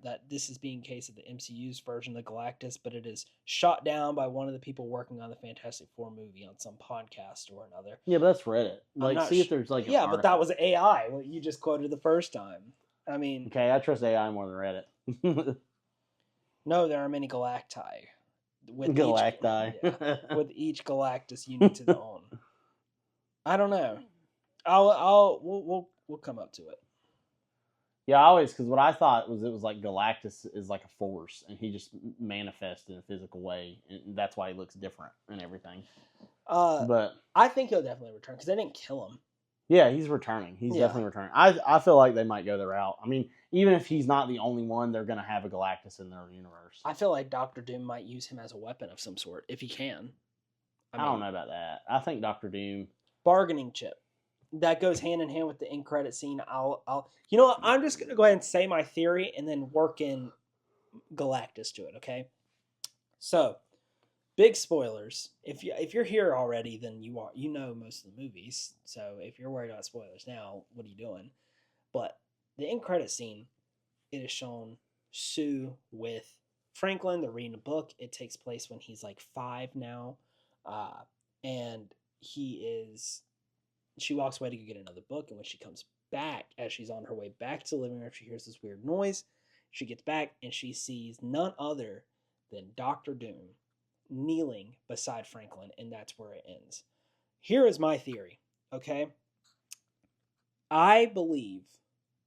that this is being case of the MCU's version of Galactus, but it is shot down by one of the people working on the Fantastic Four movie on some podcast or another. yeah, but that's Reddit. Like, see if there's like. Yeah, but that was AI. What you just quoted the first time. I mean, okay. I trust AI more than Reddit. no, there are many galacti. With Galacti. with each Galactus unique to their own. I don't know. We'll come up to it. Yeah, I always, because what I thought was it was like Galactus is like a force, and he just manifests in a physical way, and that's why he looks different and everything. But I think he'll definitely return because they didn't kill him. Yeah, he's returning. He's definitely returning. I feel like they might go the route. I mean, even if he's not the only one, they're going to have a Galactus in their universe. I feel like Doctor Doom might use him as a weapon of some sort if he can. I don't know about that. I think Doctor Doom bargaining chip. That goes hand in hand with the end credit scene. I'll you know what? I'm just gonna go ahead and say my theory and then work in Galactus to it, okay? So, big spoilers. If you're here already, then you know most of the movies. So if you're worried about spoilers now, what are you doing? But the end credit scene, it is shown Sue with Franklin. They're reading a book. It takes place when he's like 5 now, and she walks away to go get another book, and when she comes back, as she's on her way back to the living room, she hears this weird noise. She gets back, and she sees none other than Dr. Doom kneeling beside Franklin, and that's where it ends. Here is my theory, okay? I believe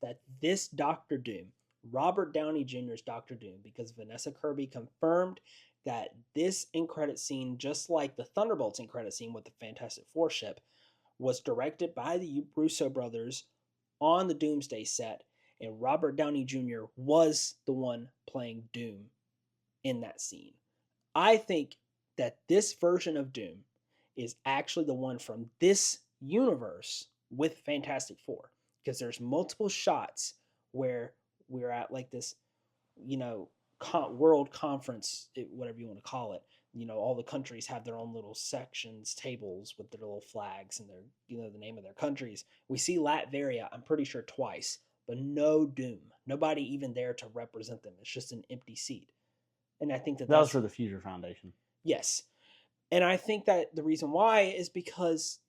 that this Dr. Doom, Robert Downey Jr.'s Dr. Doom, because Vanessa Kirby confirmed that this end credit scene, just like the Thunderbolts end credit scene with the Fantastic Four ship, was directed by the Russo brothers on the Doomsday set, and Robert Downey Jr. was the one playing Doom in that scene. I think that this version of Doom is actually the one from this universe with Fantastic Four, because there's multiple shots where we're at like this, world conference, whatever you want to call it. All the countries have their own little sections, tables with their little flags and their, the name of their countries. We see Latveria, I'm pretty sure twice, but no Doom. Nobody even there to represent them. It's just an empty seat. And I think that was for the Future Foundation. Yes. And I think that the reason why is because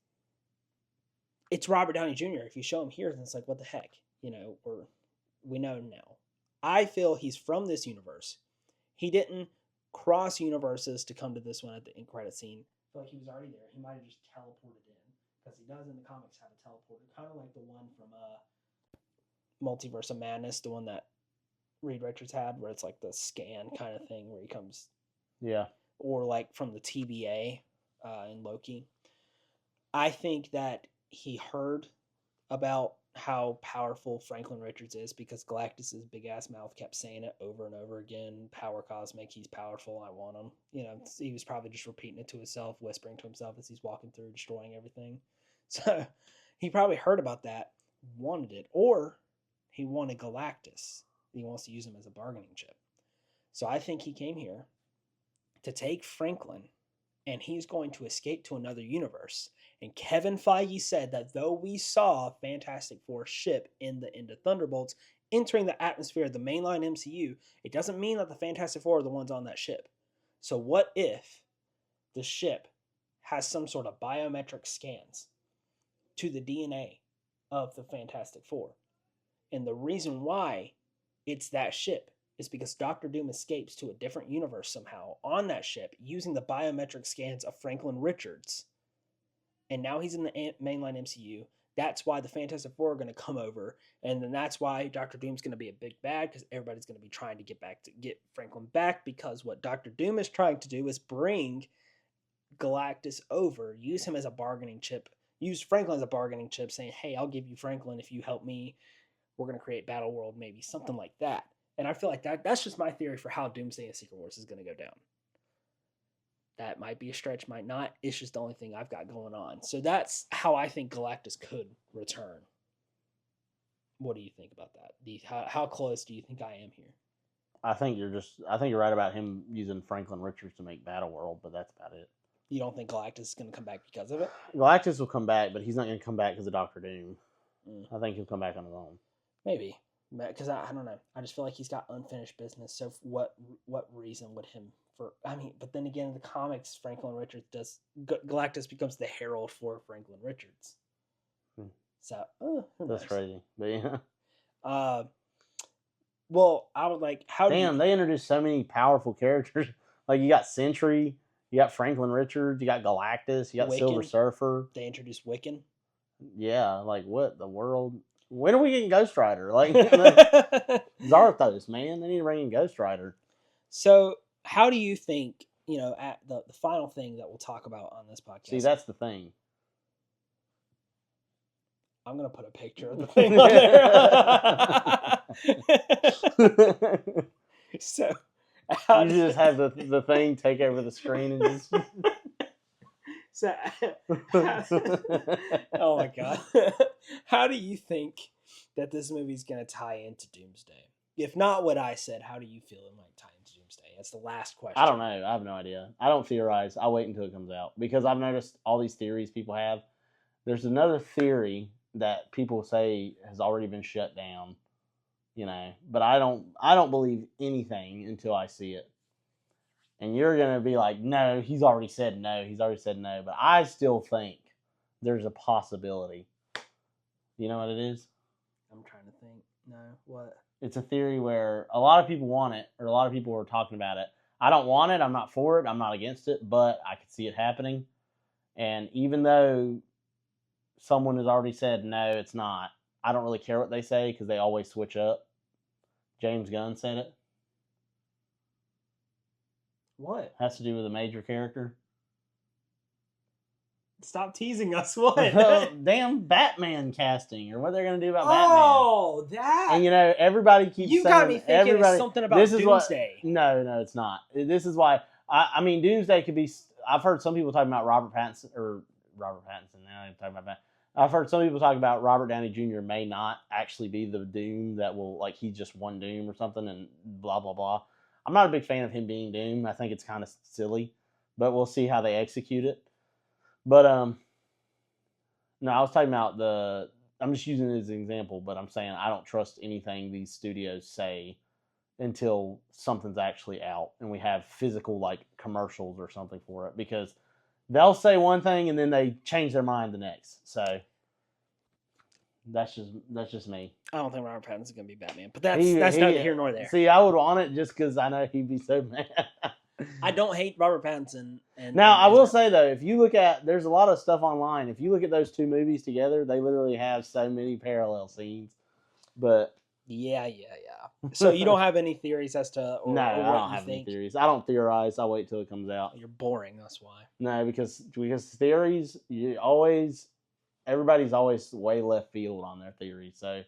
it's Robert Downey Jr. If you show him here, then it's like, what the heck? Or we know now. I feel he's from this universe. He didn't cross universes to come to this one at the end credit scene. I feel like he was already there. He might have just teleported in, because he does in the comics have a teleporter, kind of like the one from Multiverse of Madness, the one that Reed Richards had, where it's like the scan kind of thing where he comes. Yeah. Or like from the TVA in Loki. I think that he heard about how powerful Franklin Richards is, because Galactus's big ass mouth kept saying it over and over again. Power cosmic, he's powerful, I want him. He was probably just repeating it to himself, whispering to himself as he's walking through, destroying everything. So he probably heard about that, wanted it, or he wanted Galactus. He wants to use him as a bargaining chip. So I think he came here to take Franklin, and he's going to escape to another universe. And Kevin Feige said that though we saw Fantastic Four ship in the end of Thunderbolts entering the atmosphere of the mainline MCU, it doesn't mean that the Fantastic Four are the ones on that ship. So what if the ship has some sort of biometric scans to the DNA of the Fantastic Four? And the reason why it's that ship is because Doctor Doom escapes to a different universe somehow on that ship using the biometric scans of Franklin Richards. And now he's in the mainline MCU. That's why the Fantastic Four are going to come over. And then that's why Doctor Doom's going to be a big bad, because everybody's going to be trying to get Franklin back, because what Doctor Doom is trying to do is bring Galactus over, use him as a bargaining chip, use Franklin as a bargaining chip, saying, hey, I'll give you Franklin if you help me. We're going to create Battle World, maybe something like that. And I feel like that's just my theory for how Doomsday and Secret Wars is going to go down. That might be a stretch, might not. It's just the only thing I've got going on. So that's how I think Galactus could return. What do you think about that? How close do you think I am here? I think you're right about him using Franklin Richards to make Battle World, but that's about it. You don't think Galactus is going to come back because of it? Galactus will come back, but he's not going to come back because of Doctor Doom. Mm. I think he'll come back on his own. Maybe, because I don't know. I just feel like he's got unfinished business. So what reason would him for? I mean, but then again, in the comics, Franklin Richards does Galactus becomes the herald for Franklin Richards. So that's crazy, but yeah. Well, I would like how. Damn, they introduced so many powerful characters. Like you got Sentry, you got Franklin Richards, you got Galactus, you got Wiccan. Silver Surfer. They introduced Wiccan. Yeah, like what the world? When are we getting Ghost Rider? Like Zarthos, man, they need to bring in Ghost Rider. So, how do you think? At the final thing that we'll talk about on this podcast. See, that's the thing. I'm gonna put a picture of the thing on there. So you just have the thing take over the screen and just. So, oh my god, how do you think that this movie's gonna tie into Doomsday? If not what I said, how do you feel it might tie into Doomsday? That's the last question. I don't know. I have no idea. I don't theorize. I'll wait until it comes out because I've noticed all these theories people have. There's another theory that people say has already been shut down, but I don't believe anything until I see it. And you're going to be like, no, he's already said no. He's already said no. But I still think there's a possibility. You know what it is? I'm trying to think. No, what? It's a theory where a lot of people want it, or a lot of people are talking about it. I don't want it. I'm not for it. I'm not against it. But I could see it happening. And even though someone has already said, no, it's not, I don't really care what they say because they always switch up. James Gunn said it. What? Has to do with a major character. Stop teasing us. What? Damn Batman casting, or what they're going to do about Batman. Oh, that. And everybody keeps saying. You got me thinking it's something about Doomsday. No, it's not. This is why. I mean, Doomsday could be. I've heard some people talking about Robert Pattinson. Now I'm talking about that. I've heard some people talk about Robert Downey Jr. may not actually be the Doom that will, like, he's just one Doom or something and blah, blah, blah. I'm not a big fan of him being Doom. I think it's kind of silly, but we'll see how they execute it. But, no, I was talking about I'm just using it as an example, but I'm saying I don't trust anything these studios say until something's actually out and we have physical, like, commercials or something for it, because they'll say one thing and then they change their mind the next. So that's just me. I don't think Robert Pattinson's gonna be Batman, but that's neither here nor there. See, I would want it just because I know he'd be so mad. I don't hate Robert Pattinson. I will say though, if you look at, there's a lot of stuff online. If you look at those two movies together, they literally have so many parallel scenes. But yeah. So you don't have any theories as to? No, I don't have any theories. I don't theorize. I wait till it comes out. You're boring. That's why. No, because theories, everybody's always way left field on their theories. So,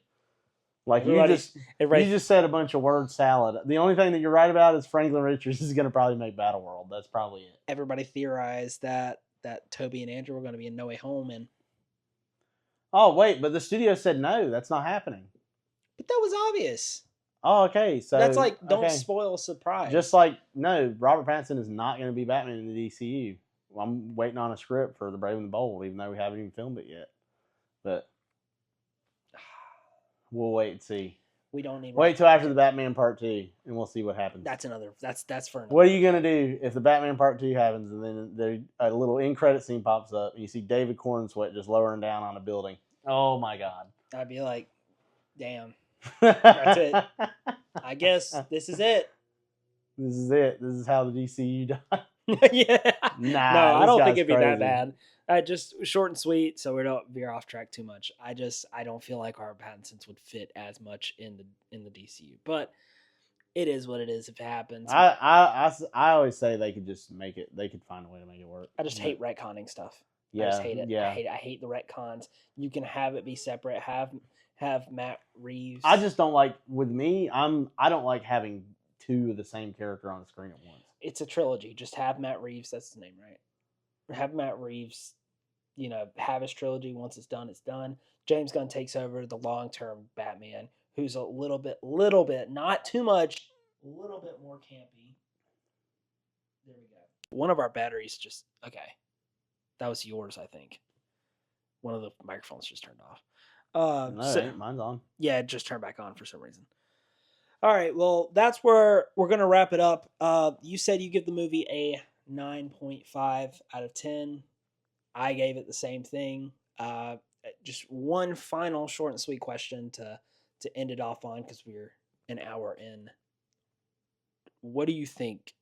like you just said a bunch of word salad. The only thing that you're right about is Franklin Richards is going to probably make Battle World. That's probably it. Everybody theorized that Toby and Andrew were going to be in No Way Home, and oh wait, but the studio said no, that's not happening. But that was obvious. Oh, okay. So that's like, don't spoil a surprise. Just like, no, Robert Pattinson is not going to be Batman in the DCU. I'm waiting on a script for The Brave and the Bold, even though we haven't even filmed it yet. But we'll wait and see. We don't need. Wait till after the Batman Part 2, and we'll see what happens. That's for another. What are you going to do if the Batman Part 2 happens, and then a little in-credit scene pops up, and you see David Cornsweet just lowering down on a building? Oh, my God. I'd be like, damn. That's it. I guess this is it. This is it. This is how the DCU died. Yeah. Nah, no, I don't think it'd be that bad. Just short and sweet, so we don't veer off track too much. I don't feel like our Pattinsons would fit as much in the DCU, but it is what it is. If it happens, I always say they could just make it. They could find a way to make it work. I just hate retconning stuff. Yeah, I just hate it. Yeah. I hate the retcons. You can have it be separate. Have Matt Reeves. I just don't like, with me, I don't like having two of the same character on the screen at once. It's a trilogy. Just have Matt Reeves. That's his name, right? Have Matt Reeves, have his trilogy. Once it's done, it's done. James Gunn takes over the long-term Batman, who's a little bit, not too much a little bit more campy. There we go. One of our batteries just okay. That was yours, I think. One of the microphones just turned off. No, it ain't. Mine's on. Yeah, it just turned back on for some reason. All right, well, that's where we're gonna wrap it up. You said you give the movie a 9.5 out of 10. I gave it the same thing. Just one final short and sweet question to end it off on because we're an hour in. What do you think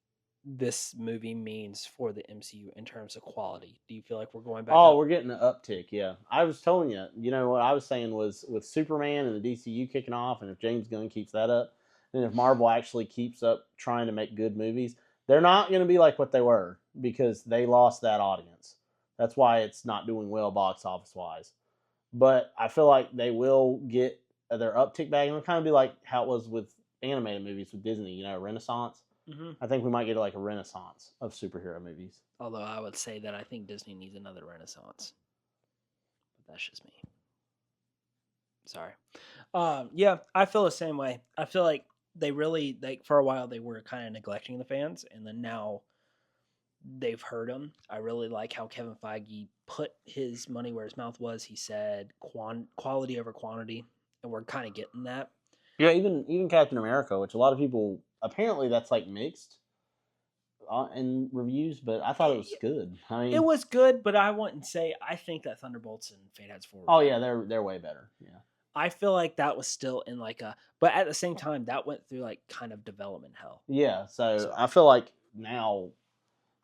this movie means for the MCU in terms of quality? Do you feel like we're going back Oh, up? we're getting an uptick. Yeah, I was telling you. You know what I was saying was with Superman and the DCU kicking off, and if James Gunn keeps that up, and if Marvel actually keeps up trying to make good movies, they're not going to be like what they were because they lost that audience. That's why it's not doing well box office wise. But I feel like they will get their uptick back, and it'll kind of be like how it was with animated movies with Disney. You know, Renaissance. Mm-hmm. I think we might get like a renaissance of superhero movies. Although I would say that I think Disney needs another renaissance. But that's just me. Sorry. Yeah, I feel the same way. I feel like they really, like, for a while they were kind of neglecting the fans, and then now they've heard them. I really like how Kevin Feige put his money where his mouth was. He said quality over quantity, and we're kind of getting that. Yeah, even Captain America, which a lot of people apparently that's like mixed in reviews, but I thought it was good. I mean, It was good, but I wouldn't say I think that Thunderbolts and Phantasm 4. Oh yeah, they're way better. Yeah, I feel like that was still in like a, but at the same time that went through like kind of development hell. yeah. So I feel like now,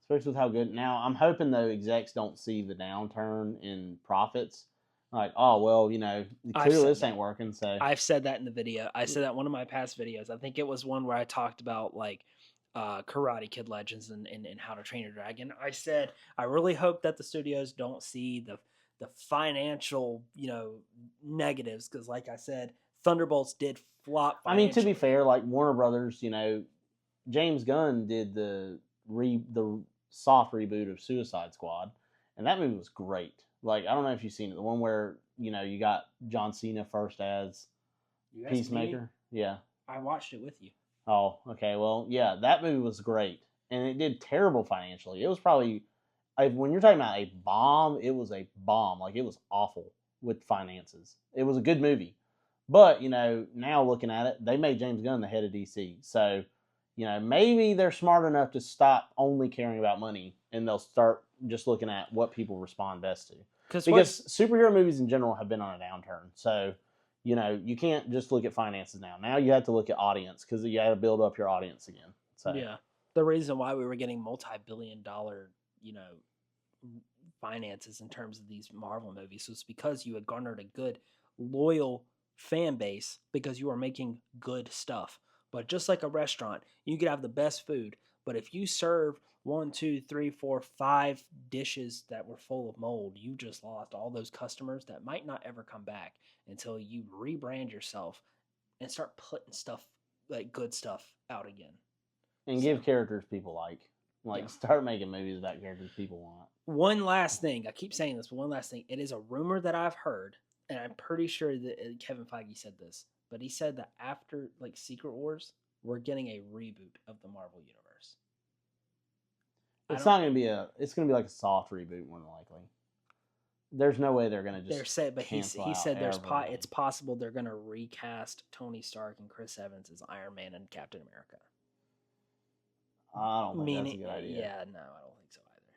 especially with how good now, I'm hoping though execs don't see the downturn in profits. Like, oh well, you know, clearly this ain't working. So I've said that in the video. I said that in one of my past videos. I think it was one where I talked about like Karate Kid Legends and How to Train Your Dragon. I said I really hope that the studios don't see the financial, you know, negatives because, like I said, Thunderbolts did flop. I mean, to be fair, like Warner Brothers, you know, James Gunn did the soft reboot of Suicide Squad, and that movie was great. Like, I don't know if you've seen it, the one where you know you got John Cena first as Peacemaker. Yeah, I watched it with you. Oh, okay. Well, yeah, that movie was great, and it did terrible financially. It was probably, when you're talking about a bomb, it was a bomb. Like, it was awful with finances. It was a good movie, but you know, now looking at it, they made James Gunn the head of DC, so you know maybe they're smart enough to stop only caring about money, and they'll start just looking at what people respond best to. Because superhero movies in general have been on a downturn, so you know, you can't just look at finances now. Now you have to look at audience because you got to build up your audience again. So yeah, the reason why we were getting multi-billion-dollar, you know, finances in terms of these Marvel movies was because you had garnered a good, loyal fan base because you were making good stuff. But just like a restaurant, you could have the best food, but if you serve 1, 2, 3, 4, 5 dishes that were full of mold, you just lost all those customers that might not ever come back until you rebrand yourself and start putting stuff like good stuff out again. And give characters people like start making movies about characters people want. One last thing, I keep saying this, but one last thing. It is a rumor that I've heard, and I'm pretty sure that Kevin Feige said this, but he said that after like Secret Wars, we're getting a reboot of the Marvel universe. It's not going to be it's going to be like a soft reboot more than likely. There's no way they're going to just. They're said, but he said it's possible they're going to recast Tony Stark and Chris Evans as Iron Man and Captain America. I don't think that's a good idea. Yeah, no, I don't think so either.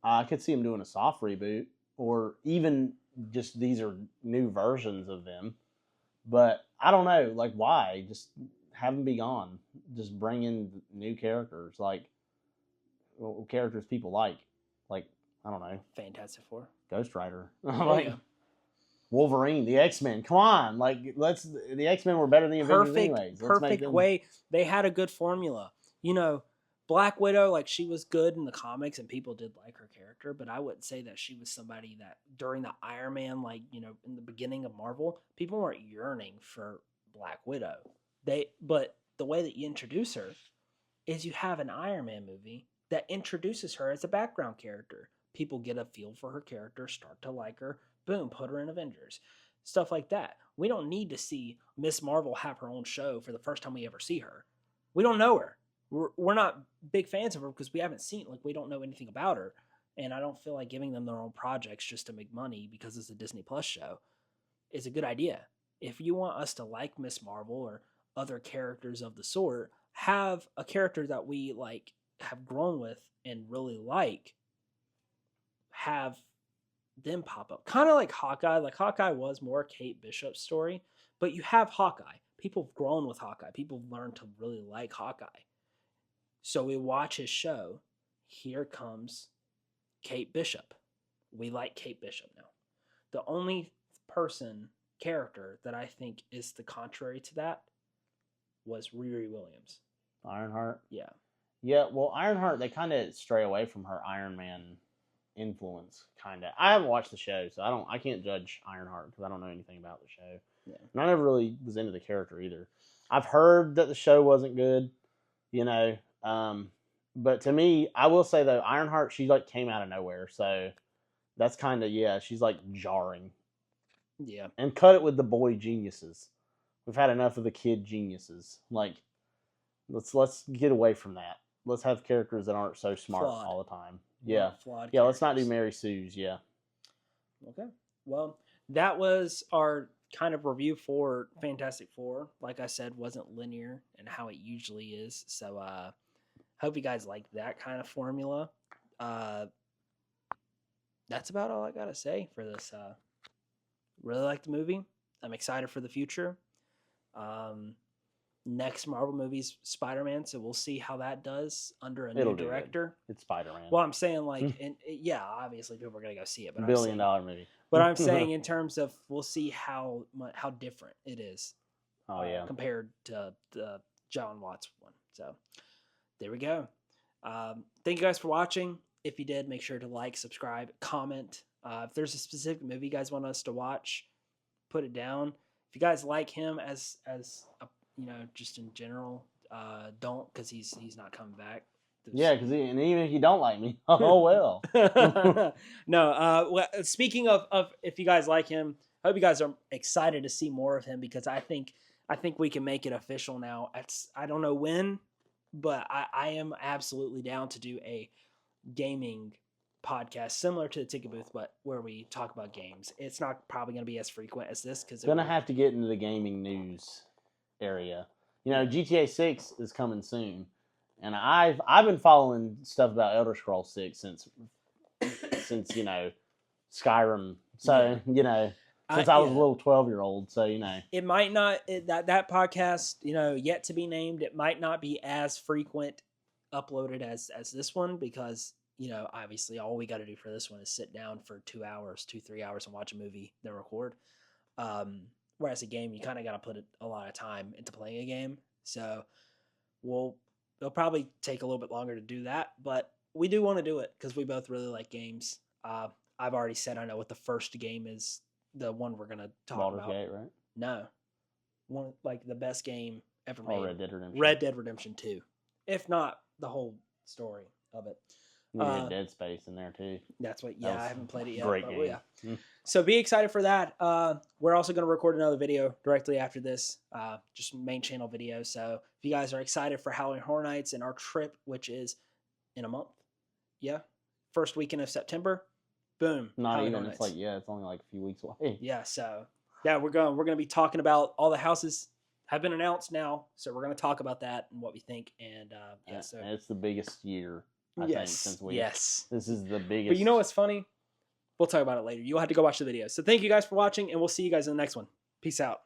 I could see him doing a soft reboot, or even just these are new versions of them. But I don't know, like why? Just have them be gone. Just bring in new characters, like characters people like I don't know, Fantastic Four, Ghost Rider, like Wolverine, the X-Men. Come on, like the X-Men were better than the Avengers anyways. Perfect way. They had a good formula. You know, Black Widow, like she was good in the comics and people did like her character, but I wouldn't say that she was somebody that during the Iron Man, like, you know, in the beginning of Marvel, people weren't yearning for Black Widow. But the way that you introduce her is you have an Iron Man movie that introduces her as a background character. People get a feel for her character, start to like her, boom, put her in Avengers. Stuff like that. We don't need to see Miss Marvel have her own show for the first time we ever see her. We don't know her. We're not big fans of her because we haven't seen, like, we don't know anything about her. And I don't feel like giving them their own projects just to make money because it's a Disney Plus show is a good idea. If you want us to like Miss Marvel or other characters of the sort, have a character that we like have grown with and really like, have them pop up. Kind of like Hawkeye. Like Hawkeye was more Kate Bishop's story, but you have Hawkeye. People have grown with Hawkeye. People have learned to really like Hawkeye. So we watch his show. Here comes Kate Bishop. We like Kate Bishop now. The only character that I think is the contrary to that was Riri Williams. Ironheart? Yeah. Yeah, well, Ironheart, they kind of stray away from her Iron Man influence, kind of. I haven't watched the show, so I can't judge Ironheart because I don't know anything about the show. Yeah. And I never really was into the character either. I've heard that the show wasn't good, you know. But to me, I will say though, Ironheart, she like came out of nowhere, so that's kind of, yeah, she's like jarring. Yeah. And cut it with the boy geniuses. We've had enough of the kid geniuses. Like, let's get away from that. Let's have characters that aren't so smart Flawed. all the time. Yeah. Flawed Yeah, let's not do characters. Mary Sue's, yeah. Okay. Well, that was our kind of review for Fantastic Four. Like I said, wasn't linear and how it usually is. So hope you guys like that kind of formula. That's about all I gotta say for this. Really like the movie. I'm excited for the future. Next Marvel movie's Spider-Man, so we'll see how that does under a new director. It's Spider-Man. Well, I'm saying like, yeah, obviously people are gonna go see it, but $1 billion movie. But I'm saying in terms of we'll see how different it is. Oh yeah. Compared to the John Watts one. So there we go. Thank you guys for watching. If you did, make sure to like, subscribe, comment. If there's a specific movie you guys want us to watch, put it down. If you guys like him as a, just in general, don't, because he's not coming back. Yeah, because and even if you don't like me, oh well. No. Well, speaking of if you guys like him, I hope you guys are excited to see more of him because I think we can make it official now. I don't know when, but I am absolutely down to do a gaming podcast similar to the Ticket Booth, but where we talk about games. It's not probably going to be as frequent as this because gonna have to get into the gaming news area. GTA 6 is coming soon, and I've been following stuff about Elder Scrolls 6 since Skyrim. So since I was a little 12-year-old. So it might not that podcast yet to be named. It might not be as frequent uploaded as this one because obviously all we got to do for this one is sit down for 2 hours, 3 hours and watch a movie, then record. Whereas a game, you kind of got to put a lot of time into playing a game. So it'll probably take a little bit longer to do that, but we do want to do it because we both really like games. I've already said I know what the first game is, the one we're going to talk Baldur's about. Gate, right? No. One like the best game ever made. Red Dead Redemption. Red Dead Redemption 2. If not the whole story of it. You had Dead Space in there too. That's what. Yeah, I haven't played it yet. Great game. Yeah. So be excited for that. We're also going to record another video directly after this, just main channel video. So if you guys are excited for Halloween Horror Nights and our trip, which is in a month, yeah, first weekend of September, boom. Not Halloween even. Horror It's Nights. like it's only like a few weeks away. Yeah. So yeah, we're going to be talking about all the houses have been announced now. So we're going to talk about that and what we think. And so and it's the biggest year. I think since this is the biggest. But you know what's funny? We'll talk about it later. You'll have to go watch the video. So thank you guys for watching, and we'll see you guys in the next one. Peace out.